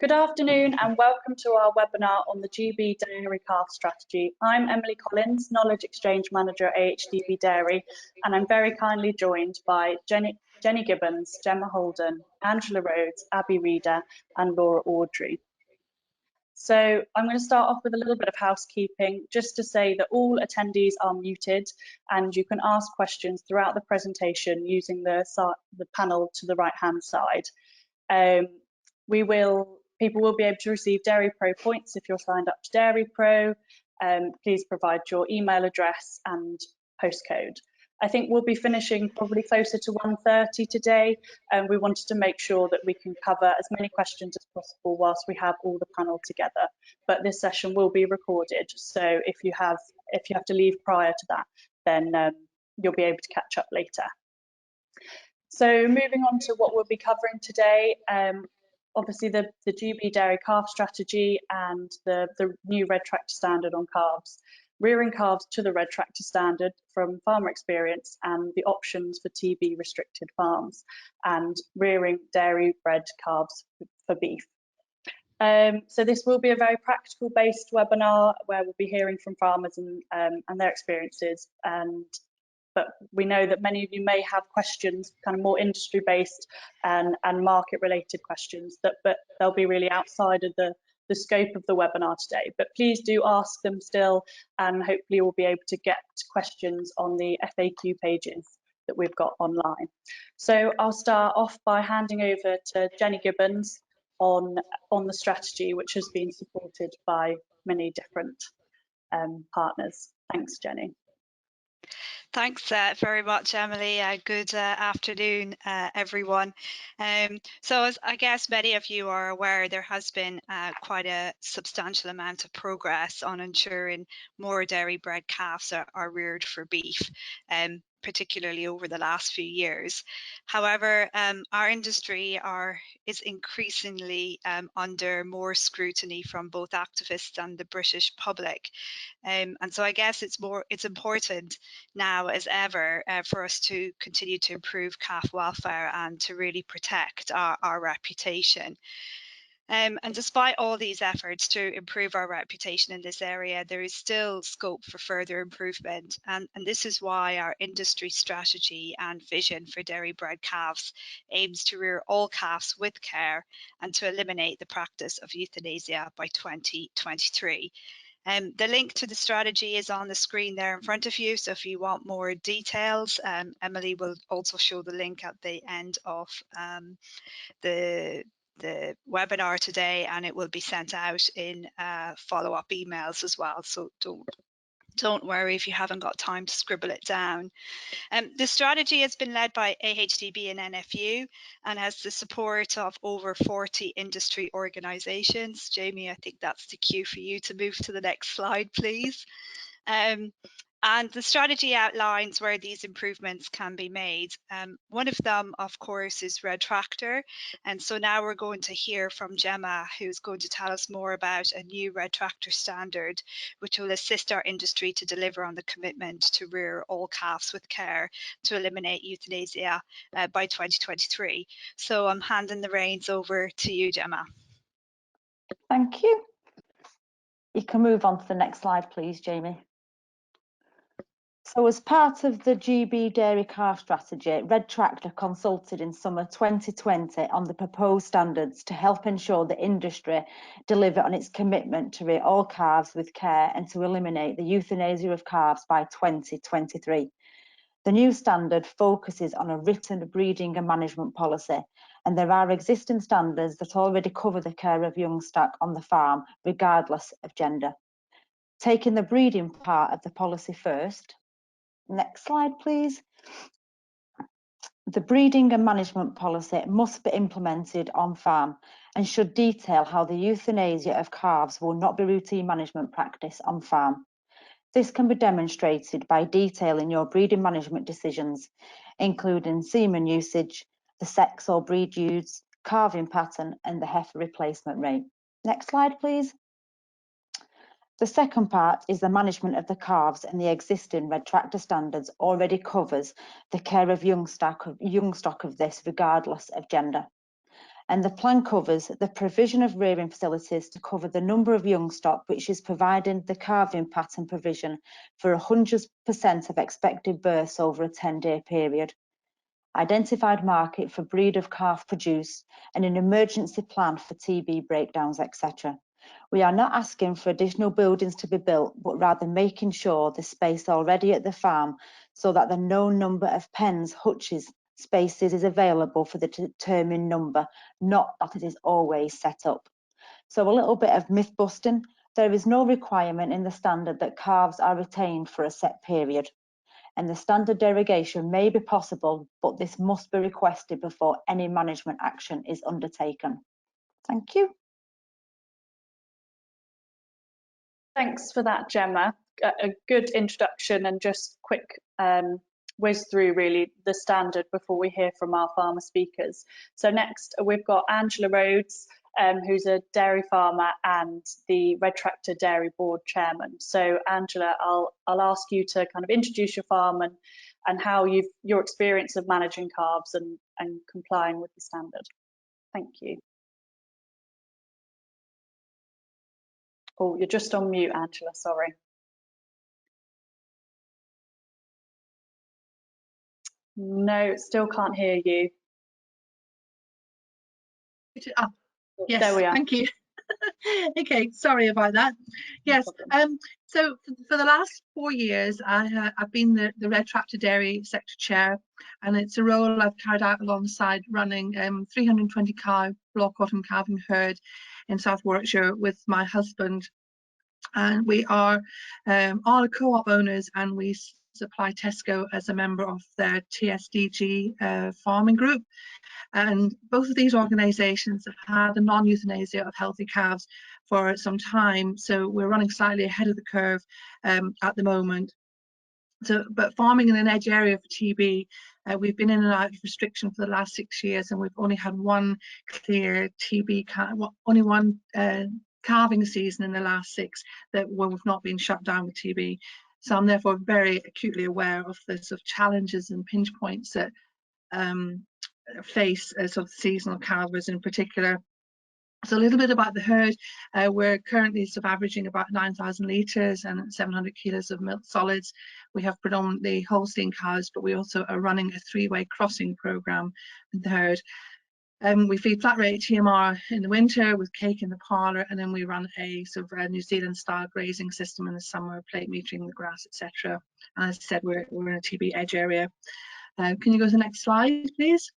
Good afternoon and welcome to our webinar on the GB Dairy Calf Strategy. I'm Emily Collins, Knowledge Exchange Manager at AHDB Dairy, and I'm very kindly joined by Jenny Gibbons, Gemma Holden, Angela Rhodes, Abby Reader and Laura Audrey. So I'm going to start off with a little bit of housekeeping, just to say that all attendees are muted and you can ask questions throughout the presentation using the panel to the right-hand side. People will be able to receive Dairy Pro points if you're signed up to Dairy Pro. Please provide your email address and postcode. I think we'll be finishing probably closer to 1:30 today, and we wanted to make sure that we can cover as many questions as possible whilst we have all the panel together. But this session will be recorded, so if you have to leave prior to that, then you'll be able to catch up later. So moving on to what we'll be covering today, obviously the GB Dairy Calf Strategy and the new Red Tractor Standard on calves, rearing calves to the Red Tractor Standard from farmer experience and the options for TB restricted farms, and rearing dairy bred calves for beef. So this will be a very practical based webinar where we'll be hearing from farmers and their experiences, but we know that many of you may have questions, kind of more industry based and market related questions, but they'll be really outside of the scope of the webinar today. But please do ask them still, and hopefully we'll be able to get questions on the FAQ pages that we've got online. So I'll start off by handing over to Jenny Gibbons on the strategy, which has been supported by many different partners. Thanks, Jenny. Thanks very much, Emily. Good afternoon, everyone. So as I guess many of you are aware, there has been quite a substantial amount of progress on ensuring more dairy bred calves are reared for beef, particularly over the last few years. However, our industry is increasingly under more scrutiny from both activists and the British public. And so I guess it's important now as ever for us to continue to improve calf welfare and to really protect our reputation. And despite all these efforts to improve our reputation in this area, there is still scope for further improvement. And this is why our industry strategy and vision for dairy bred calves aims to rear all calves with care and to eliminate the practice of euthanasia by 2023. The link to the strategy is on the screen there in front of you. So if you want more details, Emily will also show the link at the end of the webinar today, and it will be sent out in follow-up emails as well. So don't worry if you haven't got time to scribble it down. The strategy has been led by AHDB and NFU and has the support of over 40 industry organisations. Jamie, I think that's the cue for you to move to the next slide, please. And the strategy outlines where these improvements can be made. One of them, of course, is Red Tractor. And so now we're going to hear from Gemma, who's going to tell us more about a new Red Tractor standard, which will assist our industry to deliver on the commitment to rear all calves with care to eliminate euthanasia by 2023. So I'm handing the reins over to you, Gemma. Thank you. You can move on to the next slide, please, Jamie. So as part of the GB Dairy Calf Strategy, Red Tractor consulted in summer 2020 on the proposed standards to help ensure the industry deliver on its commitment to rear all calves with care and to eliminate the euthanasia of calves by 2023. The new standard focuses on a written breeding and management policy, and there are existing standards that already cover the care of young stock on the farm, regardless of gender. Taking the breeding part of the policy first. Next slide, please. The breeding and management policy must be implemented on farm and should detail how the euthanasia of calves will not be routine management practice on farm. This can be demonstrated by detailing your breeding management decisions, including semen usage, the sex or breed used, calving pattern, and the heifer replacement rate. Next slide, please. The second part is the management of the calves, and the existing Red Tractor standards already covers the care of young stock of this regardless of gender. And the plan covers the provision of rearing facilities to cover the number of young stock, which is providing the calving pattern provision for 100% of expected births over a 10-day period, identified market for breed of calf produce, and an emergency plan for TB breakdowns, etc. We are not asking for additional buildings to be built, but rather making sure the space already at the farm so that the known number of pens, hutches, spaces is available for the determined number, not that it is always set up. So a little bit of myth busting. There is no requirement in the standard that calves are retained for a set period, and the standard derogation may be possible, but this must be requested before any management action is undertaken. Thank you. Thanks for that, Gemma. A good introduction and just quick whiz through really the standard before we hear from our farmer speakers. So next we've got Angela Rhodes, who's a dairy farmer and the Red Tractor Dairy Board Chairman. So Angela, I'll ask you to kind of introduce your farm and how your experience of managing calves and complying with the standard. Thank you. Oh, you're just on mute, Angela, sorry. No, still can't hear you. Oh, yes, there we are. Thank you. Okay, sorry about that. Yes, so for the last 4 years, I've been the Red Tractor Dairy Sector Chair, and it's a role I've carried out alongside running 320 cow block autumn calving herd in South Warwickshire with my husband. And we are all co-op owners, and we supply Tesco as a member of their TSDG farming group. And both of these organisations have had the non-euthanasia of healthy calves for some time, so we're running slightly ahead of the curve at the moment. So, but farming in an edge area for TB, we've been in and out of restriction for the last 6 years, and we've only had one clear TB, only one calving season in the last 6 that we've not been shut down with TB. So I'm therefore very acutely aware of the sort of challenges and pinch points that face sort of seasonal calvers in particular. So a little bit about the herd. We're currently sort of averaging about 9,000 litres and 700 kilos of milk solids. We have predominantly Holstein cows, but we also are running a 3-way crossing programme with the herd. We feed flat rate TMR in the winter with cake in the parlour, and then we run a sort of New Zealand style grazing system in the summer, plate metering the grass, etc. And as I said, we're in a TB edge area. Can you go to the next slide, please?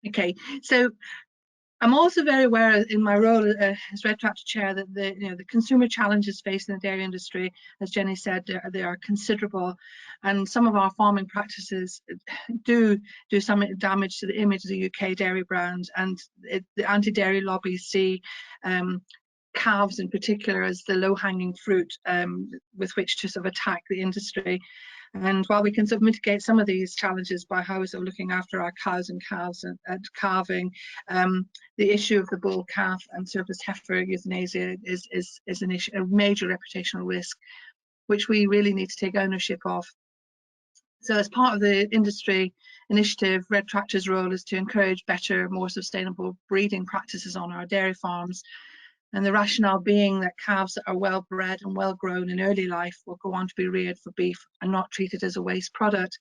Okay, so I'm also very aware in my role as Red Tractor Chair that the consumer challenges facing the dairy industry, as Jenny said, they are considerable, and some of our farming practices do some damage to the image of the UK dairy brand, and the anti-dairy lobbies see calves in particular as the low-hanging fruit with which to sort of attack the industry. And while we can sort of mitigate some of these challenges by how we're sort of looking after our cows and calves and calving, the issue of the bull calf and surplus heifer euthanasia is an issue, a major reputational risk, which we really need to take ownership of. So as part of the industry initiative, Red Tractor's role is to encourage better, more sustainable breeding practices on our dairy farms. And the rationale being that calves that are well bred and well grown in early life will go on to be reared for beef and not treated as a waste product.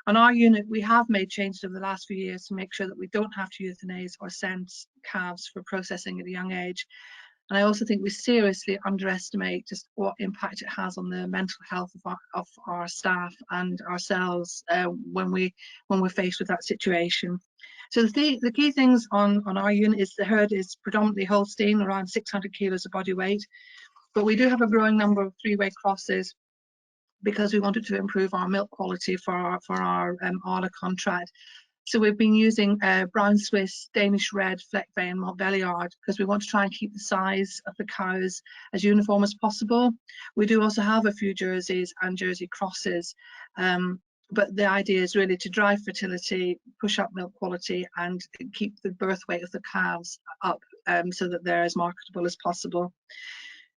On our unit, we have made changes over the last few years to make sure that we don't have to euthanize or send calves for processing at a young age. And I also think we seriously underestimate just what impact it has on the mental health of our staff and ourselves when we're faced with that situation. So the key things on our unit is the herd is predominantly Holstein, around 600 kilos of body weight, but we do have a growing number of 3-way crosses because we wanted to improve our milk quality for our Arla contract. So we've been using Brown Swiss, Danish Red, Fleckbay and Montbéliard because we want to try and keep the size of the cows as uniform as possible. We do also have a few Jerseys and Jersey crosses, but the idea is really to drive fertility, push up milk quality and keep the birth weight of the calves up so that they're as marketable as possible.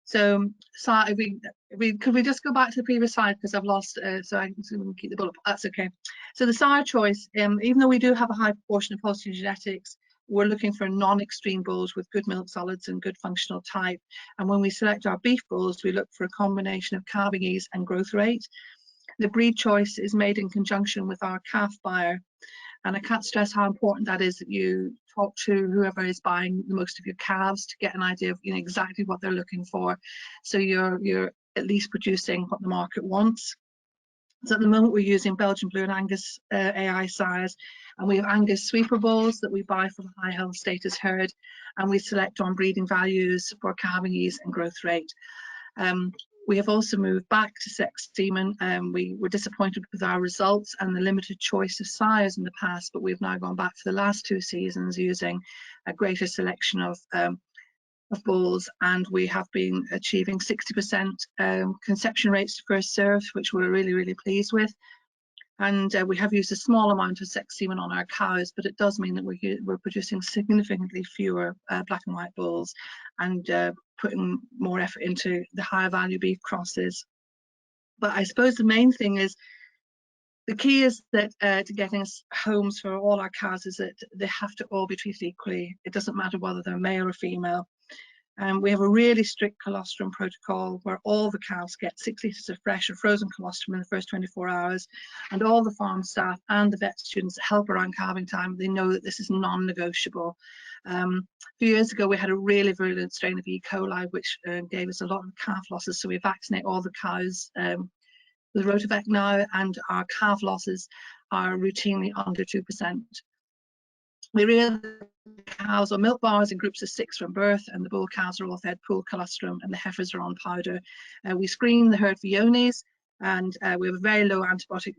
So, could we just go back to the previous slide, because I've lost, so I can keep the bullet. That's okay. So the sire choice, even though we do have a high proportion of Holstein genetics, we're looking for non-extreme bulls with good milk solids and good functional type. And when we select our beef bulls, we look for a combination of calving ease and growth rate. The breed choice is made in conjunction with our calf buyer. And I can't stress how important that is, that you talk to whoever is buying the most of your calves to get an idea of exactly what they're looking for. So you're at least producing what the market wants. So at the moment we're using Belgian Blue and Angus AI sires, and we have Angus sweeper bulls that we buy from a high health status herd, and we select on breeding values for calving ease and growth rate. We have also moved back to sex semen. We were disappointed with our results and the limited choice of sires in the past, but we've now gone back for the last 2 seasons using a greater selection of bulls, and we have been achieving 60% conception rates to first serve, which we're really, really pleased with. And we have used a small amount of sex semen on our cows, but it does mean that we're producing significantly fewer black and white bulls, and putting more effort into the higher value beef crosses. But I suppose the main thing is, the key is that to getting homes for all our cows is that they have to all be treated equally. It doesn't matter whether they're male or female. We have a really strict colostrum protocol where all the cows get 6 litres of fresh or frozen colostrum in the first 24 hours, and all the farm staff and the vet students that help around calving time, they know that this is non-negotiable. A few years ago we had a really virulent strain of E. coli which gave us a lot of calf losses, so we vaccinate all the cows with Rotovec now, and our calf losses are routinely under 2%. We rear the cows on milk bars in groups of 6 from birth, and the bull cows are all fed pooled colostrum and the heifers are on powder. We screen the herd for Johne's, and we have a very low antibiotic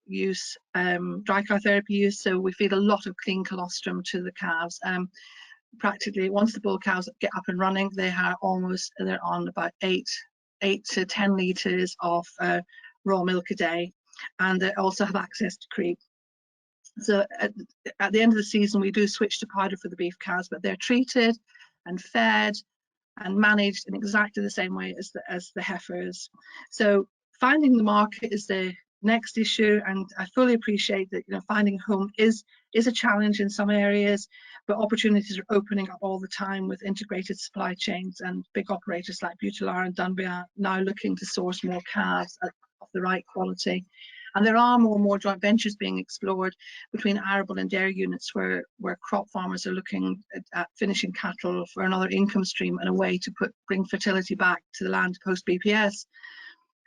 use, dry cow therapy use, so we feed a lot of clean colostrum to the calves. Practically, once the bull cows get up and running, they're on about 8 to 10 litres of raw milk a day, and they also have access to creep. So at the end of the season, we do switch to powder for the beef cows, but they're treated and fed and managed in exactly the same way as the heifers. So finding the market is the next issue, and I fully appreciate that finding a home is a challenge in some areas, but opportunities are opening up all the time with integrated supply chains, and big operators like Butelar and Dunby now looking to source more calves of the right quality. And there are more and more joint ventures being explored between arable and dairy units where crop farmers are looking at finishing cattle for another income stream and a way to bring fertility back to the land post BPS.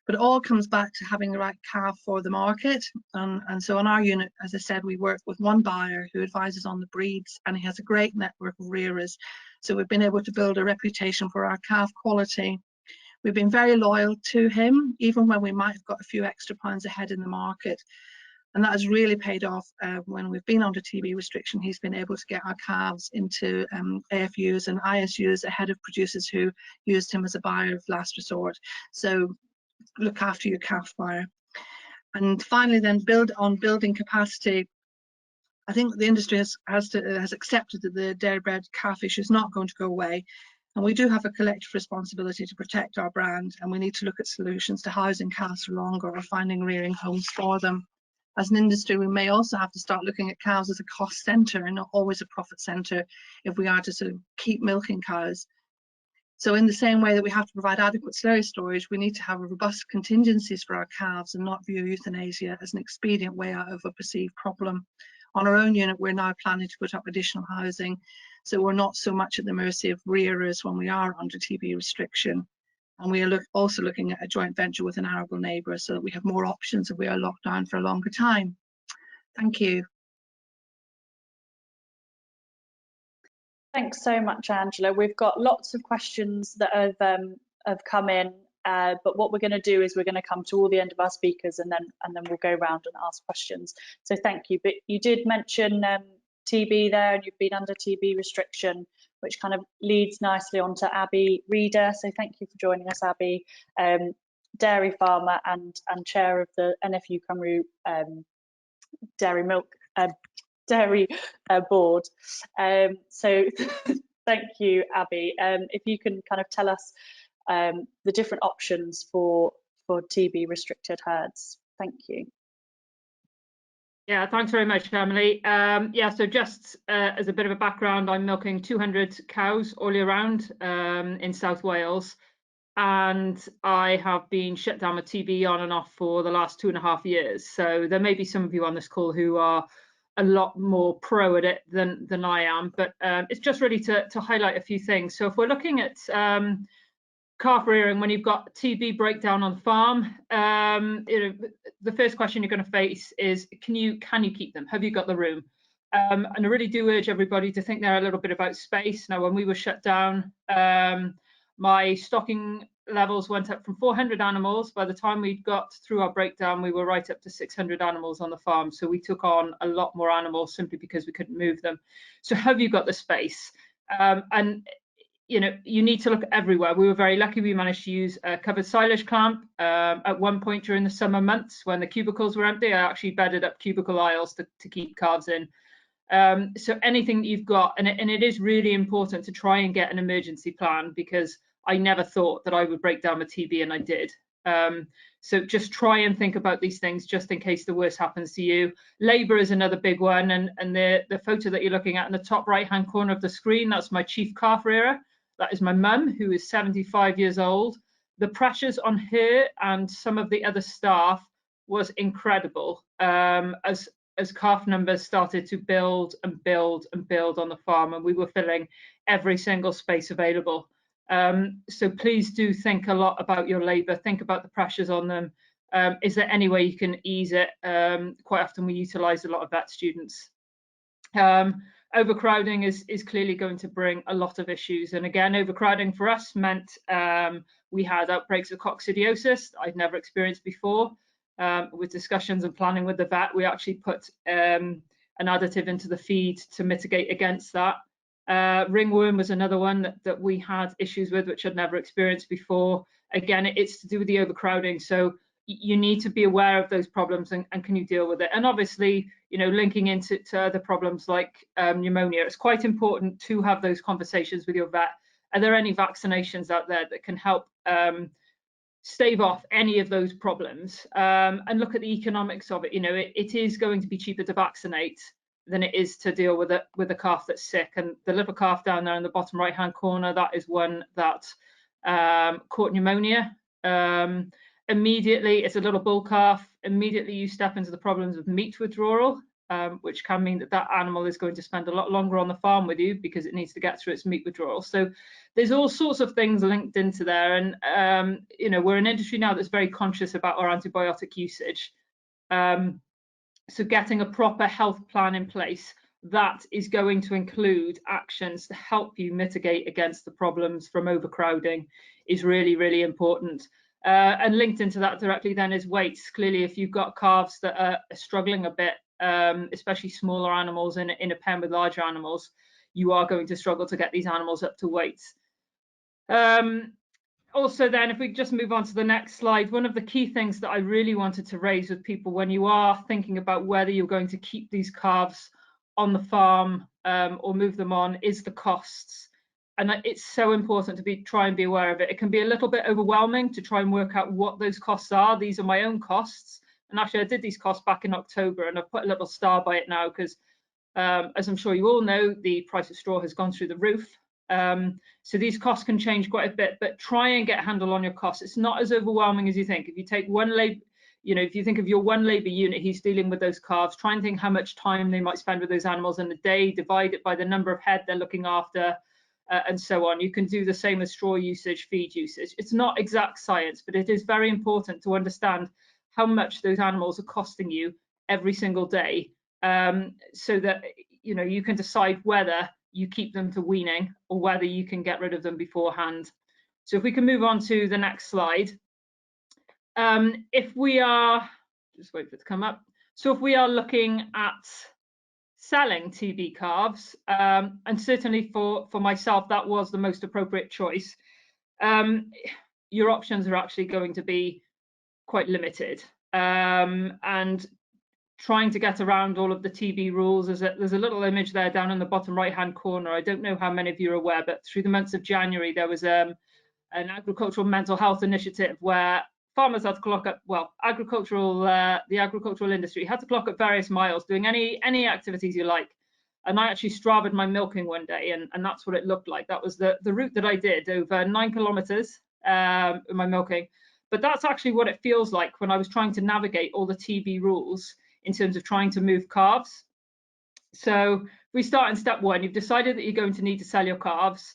But it all comes back to having the right calf for the market. And so on our unit, as I said, we work with one buyer who advises on the breeds, and he has a great network of rearers. So we've been able to build a reputation for our calf quality. We've been very loyal to him, even when we might have got a few extra pounds ahead in the market. And that has really paid off. When we've been under TB restriction, he's been able to get our calves into AFUs and ISUs ahead of producers who used him as a buyer of last resort. So look after your calf buyer. And finally then, building capacity. I think the industry has accepted that the dairy bred calf issue is not going to go away. And we do have a collective responsibility to protect our brand, and we need to look at solutions to housing cows for longer or finding rearing homes for them. As an industry, we may also have to start looking at cows as a cost centre and not always a profit centre if we are to sort of keep milking cows. So in the same way that we have to provide adequate slurry storage, we need to have robust contingencies for our calves and not view euthanasia as an expedient way out of a perceived problem. On our own unit, we're now planning to put up additional housing, so we're not so much at the mercy of rearers when we are under TB restriction. And we are also looking at a joint venture with an arable neighbour so that we have more options if we are locked down for a longer time. Thank you. Thanks so much, Angela. We've got lots of questions that have come in, but what we're going to do is we're going to come to all the end of our speakers, and then we'll go around and ask questions. So thank you. But you did mention TB there, and you've been under TB restriction, which kind of leads nicely on to Abby Reader. So thank you for joining us, Abby, dairy farmer and chair of the NFU Cymru dairy board. So thank you, Abby. If you can kind of tell us the different options for TB restricted herds. Thank you. Yeah, thanks very much, Emily. Yeah, so just as a bit of a background, I'm milking 200 cows all year round in South Wales, and I have been shut down with TB on and off for the last 2.5 years. So there may be some of you on this call who are a lot more pro at it than I am, but it's just really to highlight a few things. So if we're looking at calf rearing, when you've got TB breakdown on the farm, the first question you're going to face is, can you keep them? Have you got the room? And I really do urge everybody to think there a little bit about space. Now, when we were shut down, my stocking levels went up from 400 animals. By the time we got through our breakdown, we were right up to 600 animals on the farm. So we took on a lot more animals simply because we couldn't move them. So have you got the space? And you need to look everywhere. We were very lucky. We managed to use a covered silage clamp. At one point during the summer months when the cubicles were empty, I actually bedded up cubicle aisles to keep calves in. So anything that you've got, and it is really important to try and get an emergency plan, because I never thought that I would break down with TB, and I did. So just try and think about these things just in case the worst happens to you. Labour is another big one, and the photo that you're looking at in the top right-hand corner of the screen, that's my chief calf rearer. That is my mum, who is 75 years old. The pressures on her and some of the other staff was incredible as calf numbers started to build and build and build on the farm, and we were filling every single space available. So please do think a lot about your labour, think about the pressures on them. Is there any way you can ease it? Quite often we utilise a lot of vet students. Overcrowding is clearly going to bring a lot of issues, and again, overcrowding for us meant we had outbreaks of coccidiosis I'd never experienced before. With discussions and planning with the vet, we actually put an additive into the feed to mitigate against that. Ringworm was another one that we had issues with, which I'd never experienced before. Again, it's to do with the overcrowding, so you need to be aware of those problems and can you deal with it. And obviously, linking into other problems like pneumonia, it's quite important to have those conversations with your vet. Are there any vaccinations out there that can help stave off any of those problems? And look at the economics of it. It is going to be cheaper to vaccinate than it is to deal with a calf that's sick. And the little calf down there in the bottom right hand corner, that is one that caught pneumonia. Immediately, it's a little bull calf. Immediately you step into the problems of meat withdrawal, which can mean that animal is going to spend a lot longer on the farm with you because it needs to get through its meat withdrawal. So there's all sorts of things linked into there, and we're an industry now that's very conscious about our antibiotic usage. So getting a proper health plan in place that is going to include actions to help you mitigate against the problems from overcrowding is really, really important. And linked into that directly then is weights. Clearly, if you've got calves that are struggling a bit, especially smaller animals in a pen with larger animals, you are going to struggle to get these animals up to weights. Also then, if we just move on to the next slide, one of the key things that I really wanted to raise with people when you are thinking about whether you're going to keep these calves on the farm or move them on is the costs. And it's so important to try and be aware of it. It can be a little bit overwhelming to try and work out what those costs are. These are my own costs. And actually I did these costs back in October, and I've put a little star by it now because as I'm sure you all know, the price of straw has gone through the roof. So these costs can change quite a bit, but try and get a handle on your costs. It's not as overwhelming as you think. If you take one labor, if you think of your one labor unit who's dealing with those calves, try and think how much time they might spend with those animals in a day, divide it by the number of head they're looking after, and so on. You can do the same with straw usage, feed usage. It's not exact science, but it is very important to understand how much those animals are costing you every single day, so that you can decide whether you keep them to weaning or whether you can get rid of them beforehand. So if we can move on to the next slide. If we are, just wait for it to come up. So if we are looking at selling TB calves, and certainly for myself, that was the most appropriate choice. Your options are actually going to be quite limited, and trying to get around all of the TB rules. There's a little image there down in the bottom right hand corner. I don't know how many of you are aware, but through the months of January there was a an agricultural mental health initiative where farmers had to clock up, well, the agricultural industry had to clock up various miles doing any activities you like. And I actually Stravaed my milking one day, and that's what it looked like. That was the route that I did, over 9 kilometers in my milking. But that's actually what it feels like when I was trying to navigate all the TB rules in terms of trying to move calves. So we start in step 1. You've decided that you're going to need to sell your calves.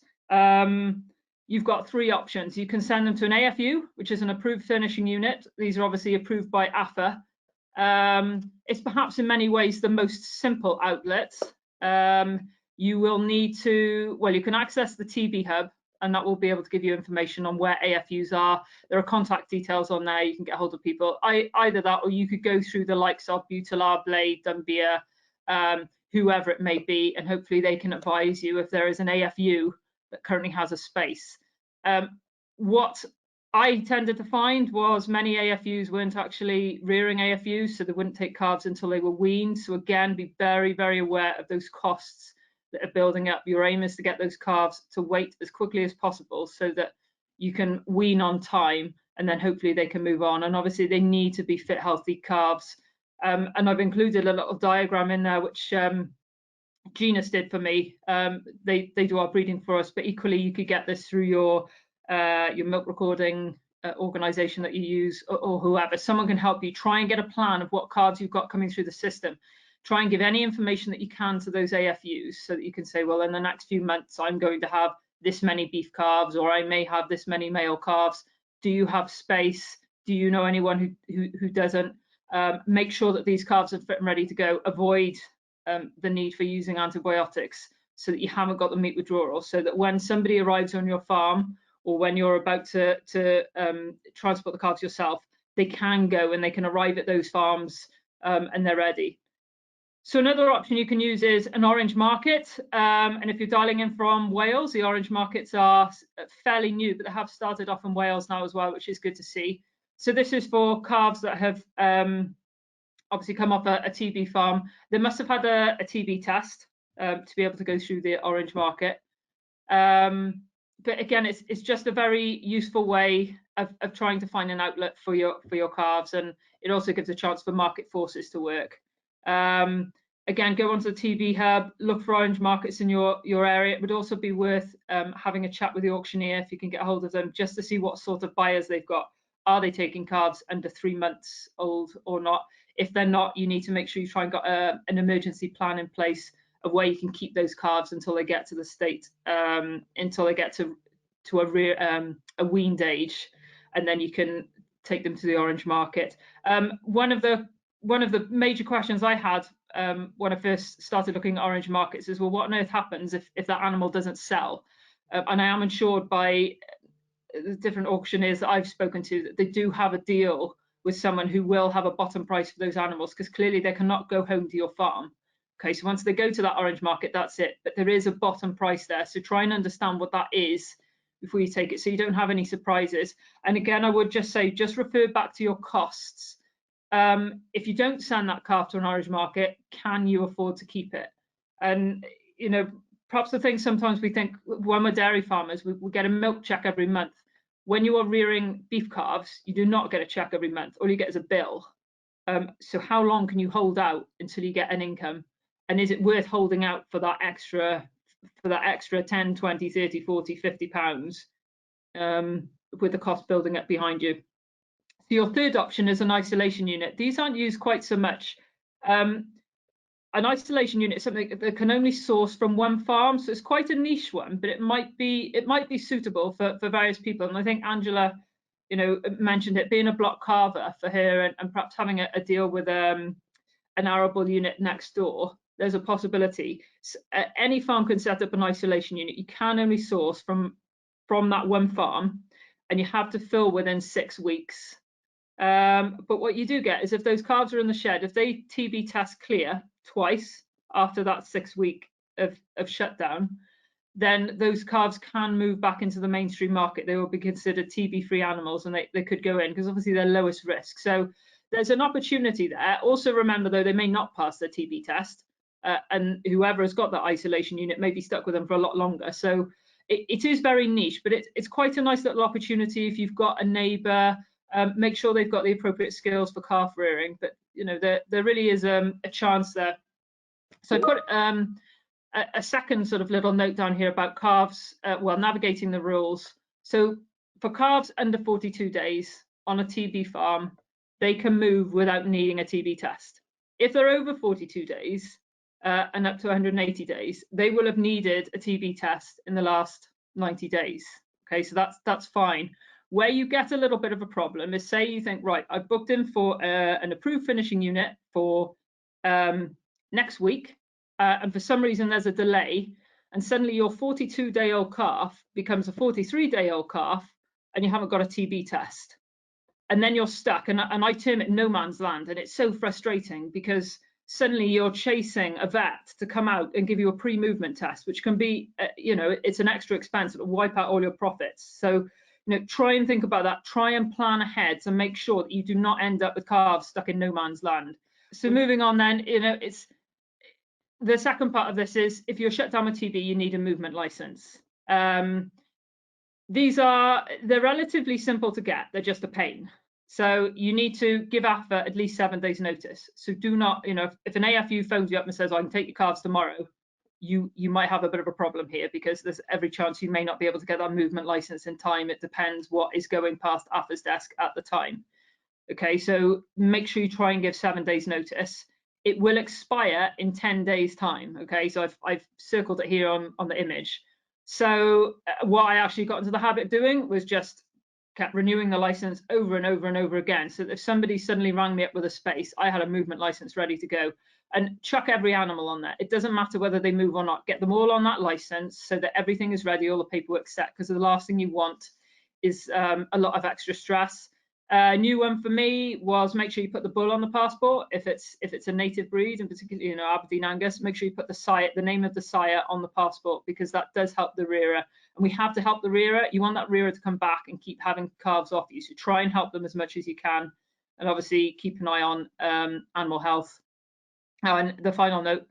You've got 3 options. You can send them to an AFU, which is an approved furnishing unit. These are obviously approved by AFA. It's perhaps in many ways the most simple outlet. You will need to, well, you can access the TB Hub, and that will be able to give you information on where AFUs are. There are contact details on there. You can get hold of people. Either that, or you could go through the likes of Butalar, Blade, Dumbia, whoever it may be, and hopefully they can advise you if there is an AFU that currently has a space. What I tended to find was many AFUs weren't actually rearing AFUs, so they wouldn't take calves until they were weaned. So again, be very, very aware of those costs that are building up. Your aim is to get those calves to weight as quickly as possible so that you can wean on time, and then hopefully they can move on. And obviously they need to be fit, healthy calves. And I've included a little diagram in there, which Genus did for me. They do our breeding for us, but equally you could get this through your milk recording organization that you use, or whoever. Someone can help you try and get a plan of what calves you've got coming through the system. Try and give any information that you can to those AFUs so that you can say, well, in the next few months I'm going to have this many beef calves, or I may have this many male calves. Do you have space? Do you know anyone who doesn't? Make sure that these calves are fit and ready to go. Avoid the need for using antibiotics so that you haven't got the meat withdrawal, so that when somebody arrives on your farm, or when you're about to transport the calves yourself, they can go and they can arrive at those farms and they're ready. So another option you can use is an orange market. And if you're dialing in from Wales, the orange markets are fairly new, but they have started off in Wales now as well, which is good to see. So this is for calves that have obviously come off a TB farm. They must have had a TB test to be able to go through the orange market. But again, it's just a very useful way of trying to find an outlet for your calves, and it also gives a chance for market forces to work. Again, go onto the TB Hub, look for orange markets in your area. It would also be worth having a chat with the auctioneer if you can get a hold of them, just to see what sort of buyers they've got. Are they taking calves under 3 months old or not? If they're not, you need to make sure you try and got an emergency plan in place of where you can keep those calves until they get to the state, until they get to a weaned age, and then you can take them to the orange market. One of the major questions I had when I first started looking at orange markets is, well, what on earth happens if that animal doesn't sell? And I am assured by the different auctioneers that I've spoken to that they do have a deal with someone who will have a bottom price for those animals, because clearly they cannot go home to your farm. Okay, so once they go to that orange market, that's it. But there is a bottom price there. So try and understand what that is before you take it, so you don't have any surprises. And again, I would just say, just refer back to your costs. If you don't send that calf to an orange market, can you afford to keep it? And, you know, perhaps the thing sometimes we think when we're dairy farmers, we get a milk check every month. When you are rearing beef calves, you do not get a check every month. All you get is a bill. So how long can you hold out until you get an income? And is it worth holding out for that extra 10, 20, 30, 40, 50 pounds with the cost building up behind you? So your third option is an isolation unit. These aren't used quite so much. An isolation unit is something that can only source from one farm, so it's quite a niche one, but it might be suitable for various people. And I think Angela, you know, mentioned it being a block carver for her, and perhaps having a deal with an arable unit next door. There's a possibility. So, any farm can set up an isolation unit. You can only source from that one farm, and you have to fill within 6 weeks. But what you do get is, if those calves are in the shed, if they TB test clear twice after that 6 week of shutdown, then those calves can move back into the mainstream market. They will be considered TB-free animals, and they could go in, because obviously they're lowest risk. So there's an opportunity there. Also remember, though, they may not pass their TB test, and whoever has got that isolation unit may be stuck with them for a lot longer. So it is very niche, but it's quite a nice little opportunity if you've got a neighbour. Make sure they've got the appropriate skills for calf rearing, but there really is a chance there. So I put a second sort of little note down here about calves, well, navigating the rules. So for calves under 42 days on a TB farm, they can move without needing a TB test. If they're over 42 days and up to 180 days, they will have needed a TB test in the last 90 days. Okay, so that's fine. Where you get a little bit of a problem is, say you think, right, I've booked in for an approved finishing unit for next week, and for some reason there's a delay, and suddenly your 42-day-old calf becomes a 43-day-old calf, and you haven't got a TB test. And then you're stuck, and I term it no man's land, and it's so frustrating because suddenly you're chasing a vet to come out and give you a pre-movement test, which can be, it's an extra expense that will wipe out all your profits. So, try and think about that. Try and plan ahead to make sure that you do not end up with calves stuck in no man's land. So moving on then, it's the second part of this is if you're shut down with TB, you need a movement license. They're relatively simple to get. They're just a pain. So you need to give AFA at least 7 days notice. So do not, if an AFU phones you up and says, I can take your calves tomorrow, you might have a bit of a problem here, because there's every chance you may not be able to get that movement license in time. It depends what is going past AFA's desk at the time. Okay, so make sure you try and give 7 days notice. It will expire in 10 days time. Okay, so I've circled it here on the image. So what I actually got into the habit of doing was just kept renewing the license over and over and over again. So if somebody suddenly rang me up with a space, I had a movement license ready to go, and chuck every animal on there. It doesn't matter whether they move or not. Get them all on that license so that everything is ready, all the paperwork set, because the last thing you want is a lot of extra stress. A new one for me was make sure you put the bull on the passport. If it's a native breed, in particular, Aberdeen Angus, make sure you put the name of the sire on the passport, because that does help the rearer. And we have to help the rearer. You want that rearer to come back and keep having calves off you. So try and help them as much as you can. And obviously keep an eye on animal health. Now, and the final note,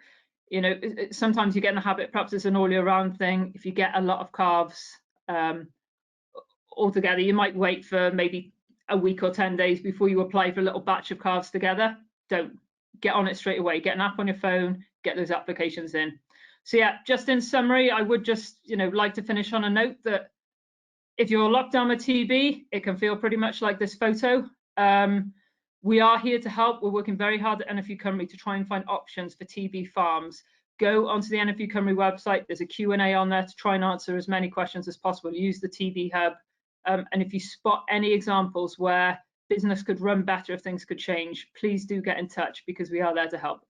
sometimes you get in the habit, perhaps it's an all year round thing. If you get a lot of calves altogether, you might wait for maybe a week or 10 days before you apply for a little batch of calves together. Don't. Get on it straight away. Get an app on your phone, get those applications in. So yeah, just in summary, I would just like to finish on a note that if you're locked down with TB, it can feel pretty much like this photo. We are here to help. We're working very hard at NFU Cymru to try and find options for TB farms. Go onto the NFU Cymru website. There's a Q&A on there to try and answer as many questions as possible. Use the TB hub. And if you spot any examples where business could run better, if things could change, please do get in touch, because we are there to help.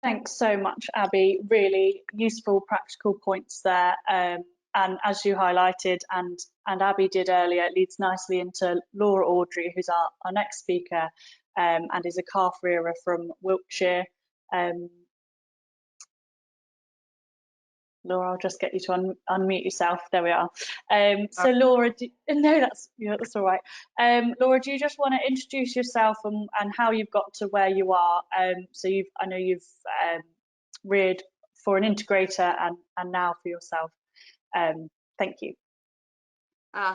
Thanks so much, Abby. Really useful, practical points there. And as you highlighted, and Abby did earlier, it leads nicely into Laura Audrey, who's our next speaker, and is a calf rearer from Wiltshire. Laura, I'll just get you to unmute yourself. There we are. So Laura, no, that's all right. Laura, do you just want to introduce yourself and how you've got to where you are? So I know you've reared for an integrator and now for yourself. Thank you.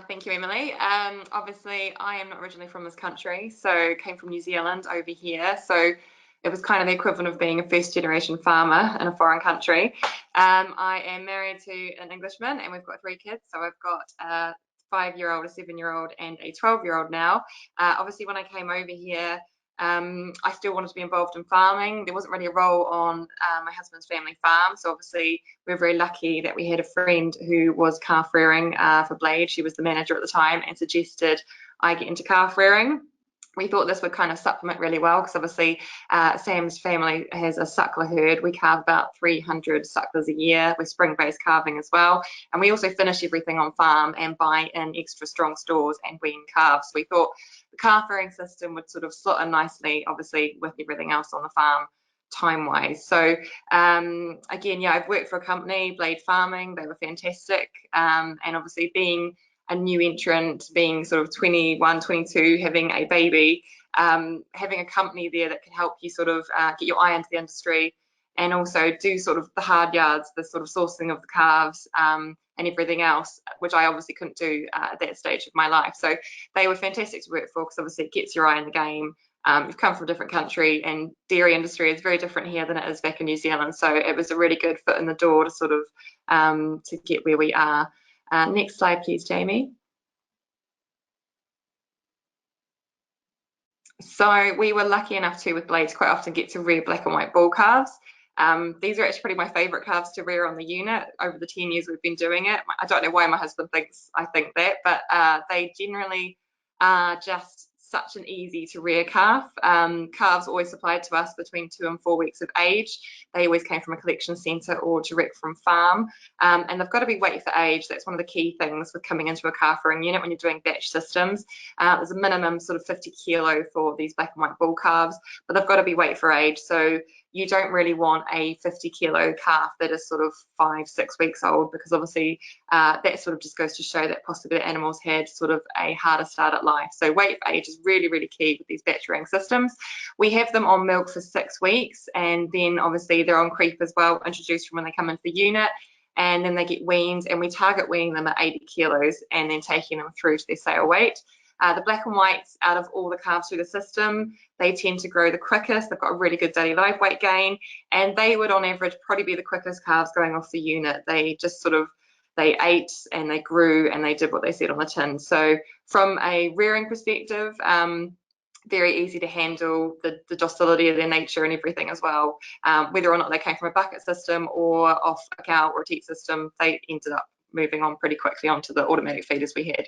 Thank you, Emily. Obviously, I am not originally from this country, so came from New Zealand over here. So it was kind of the equivalent of being a first-generation farmer in a foreign country. I am married to an Englishman, and we've got 3 kids. So I've got a 5-year-old, a 7-year-old, and a 12-year-old now. Obviously, when I came over here, I still wanted to be involved in farming. There wasn't really a role on my husband's family farm. So obviously, we were very lucky that we had a friend who was calf rearing for Blade. She was the manager at the time and suggested I get into calf rearing. We thought this would kind of supplement really well, because obviously Sam's family has a suckler herd. We calve about 300 sucklers a year. We're spring-based calving as well. And we also finish everything on farm and buy in extra strong stores and wean calves. So we thought the calf rearing system would sort of slot in nicely, obviously, with everything else on the farm time-wise. So again, yeah, I've worked for a company, Blade Farming. They were fantastic. And obviously being a new entrant, being sort of 21, 22, having a baby, having a company there that can help you sort of get your eye into the industry and also do sort of the hard yards, the sort of sourcing of the calves and everything else, which I obviously couldn't do at that stage of my life. So they were fantastic to work for, because obviously it gets your eye in the game. You've come from a different country, and dairy industry is very different here than it is back in New Zealand. So it was a really good foot in the door to sort of to get where we are. Next slide, please, Jamie. So we were lucky enough to, with Blades, quite often get to rear black and white bull calves. These are actually probably my favourite calves to rear on the unit over the 10 years we've been doing it. I don't know why my husband thinks I think that, but they generally are just such an easy to rear calf. Calves always supplied to us between 2 and 4 weeks of age. They always came from a collection centre or direct from farm, and they've got to be weight for age. That's one of the key things with coming into a calf rearing unit when you're doing batch systems. There's a minimum sort of 50 kilo for these black and white bull calves, but they've got to be weight for age. So you don't really want a 50 kilo calf that is sort of 5-6 weeks old, because obviously that sort of just goes to show that possibly the animals had sort of a harder start at life. So weight for age is really, really key with these batch rearing systems. We have them on milk for 6 weeks, and then obviously they're on creep as well, introduced from when they come into the unit, and then they get weaned, and we target weaning them at 80 kilos and then taking them through to their sale weight. The black and whites, out of all the calves through the system, they tend to grow the quickest. They've got a really good daily live weight gain, and they would on average probably be the quickest calves going off the unit. They just sort of, they ate and they grew and they did what they said on the tin. So from a rearing perspective, very easy to handle, the docility of their nature and everything as well. Whether or not they came from a bucket system or off a cow or a teat system, they ended up moving on pretty quickly onto the automatic feeders we had.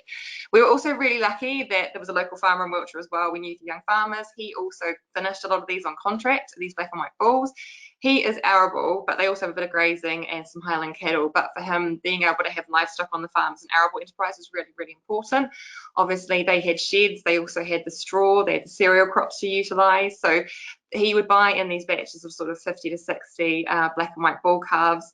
We were also really lucky that there was a local farmer in Wiltshire as well. We knew the young farmers. He also finished a lot of these on contract, these black and white bulls. He is arable, but they also have a bit of grazing and some highland cattle. But for him, being able to have livestock on the farm as an arable enterprise is really, really important. Obviously, they had sheds. They also had the straw. They had the cereal crops to utilise. So he would buy in these batches of sort of 50 to 60 black and white bull calves.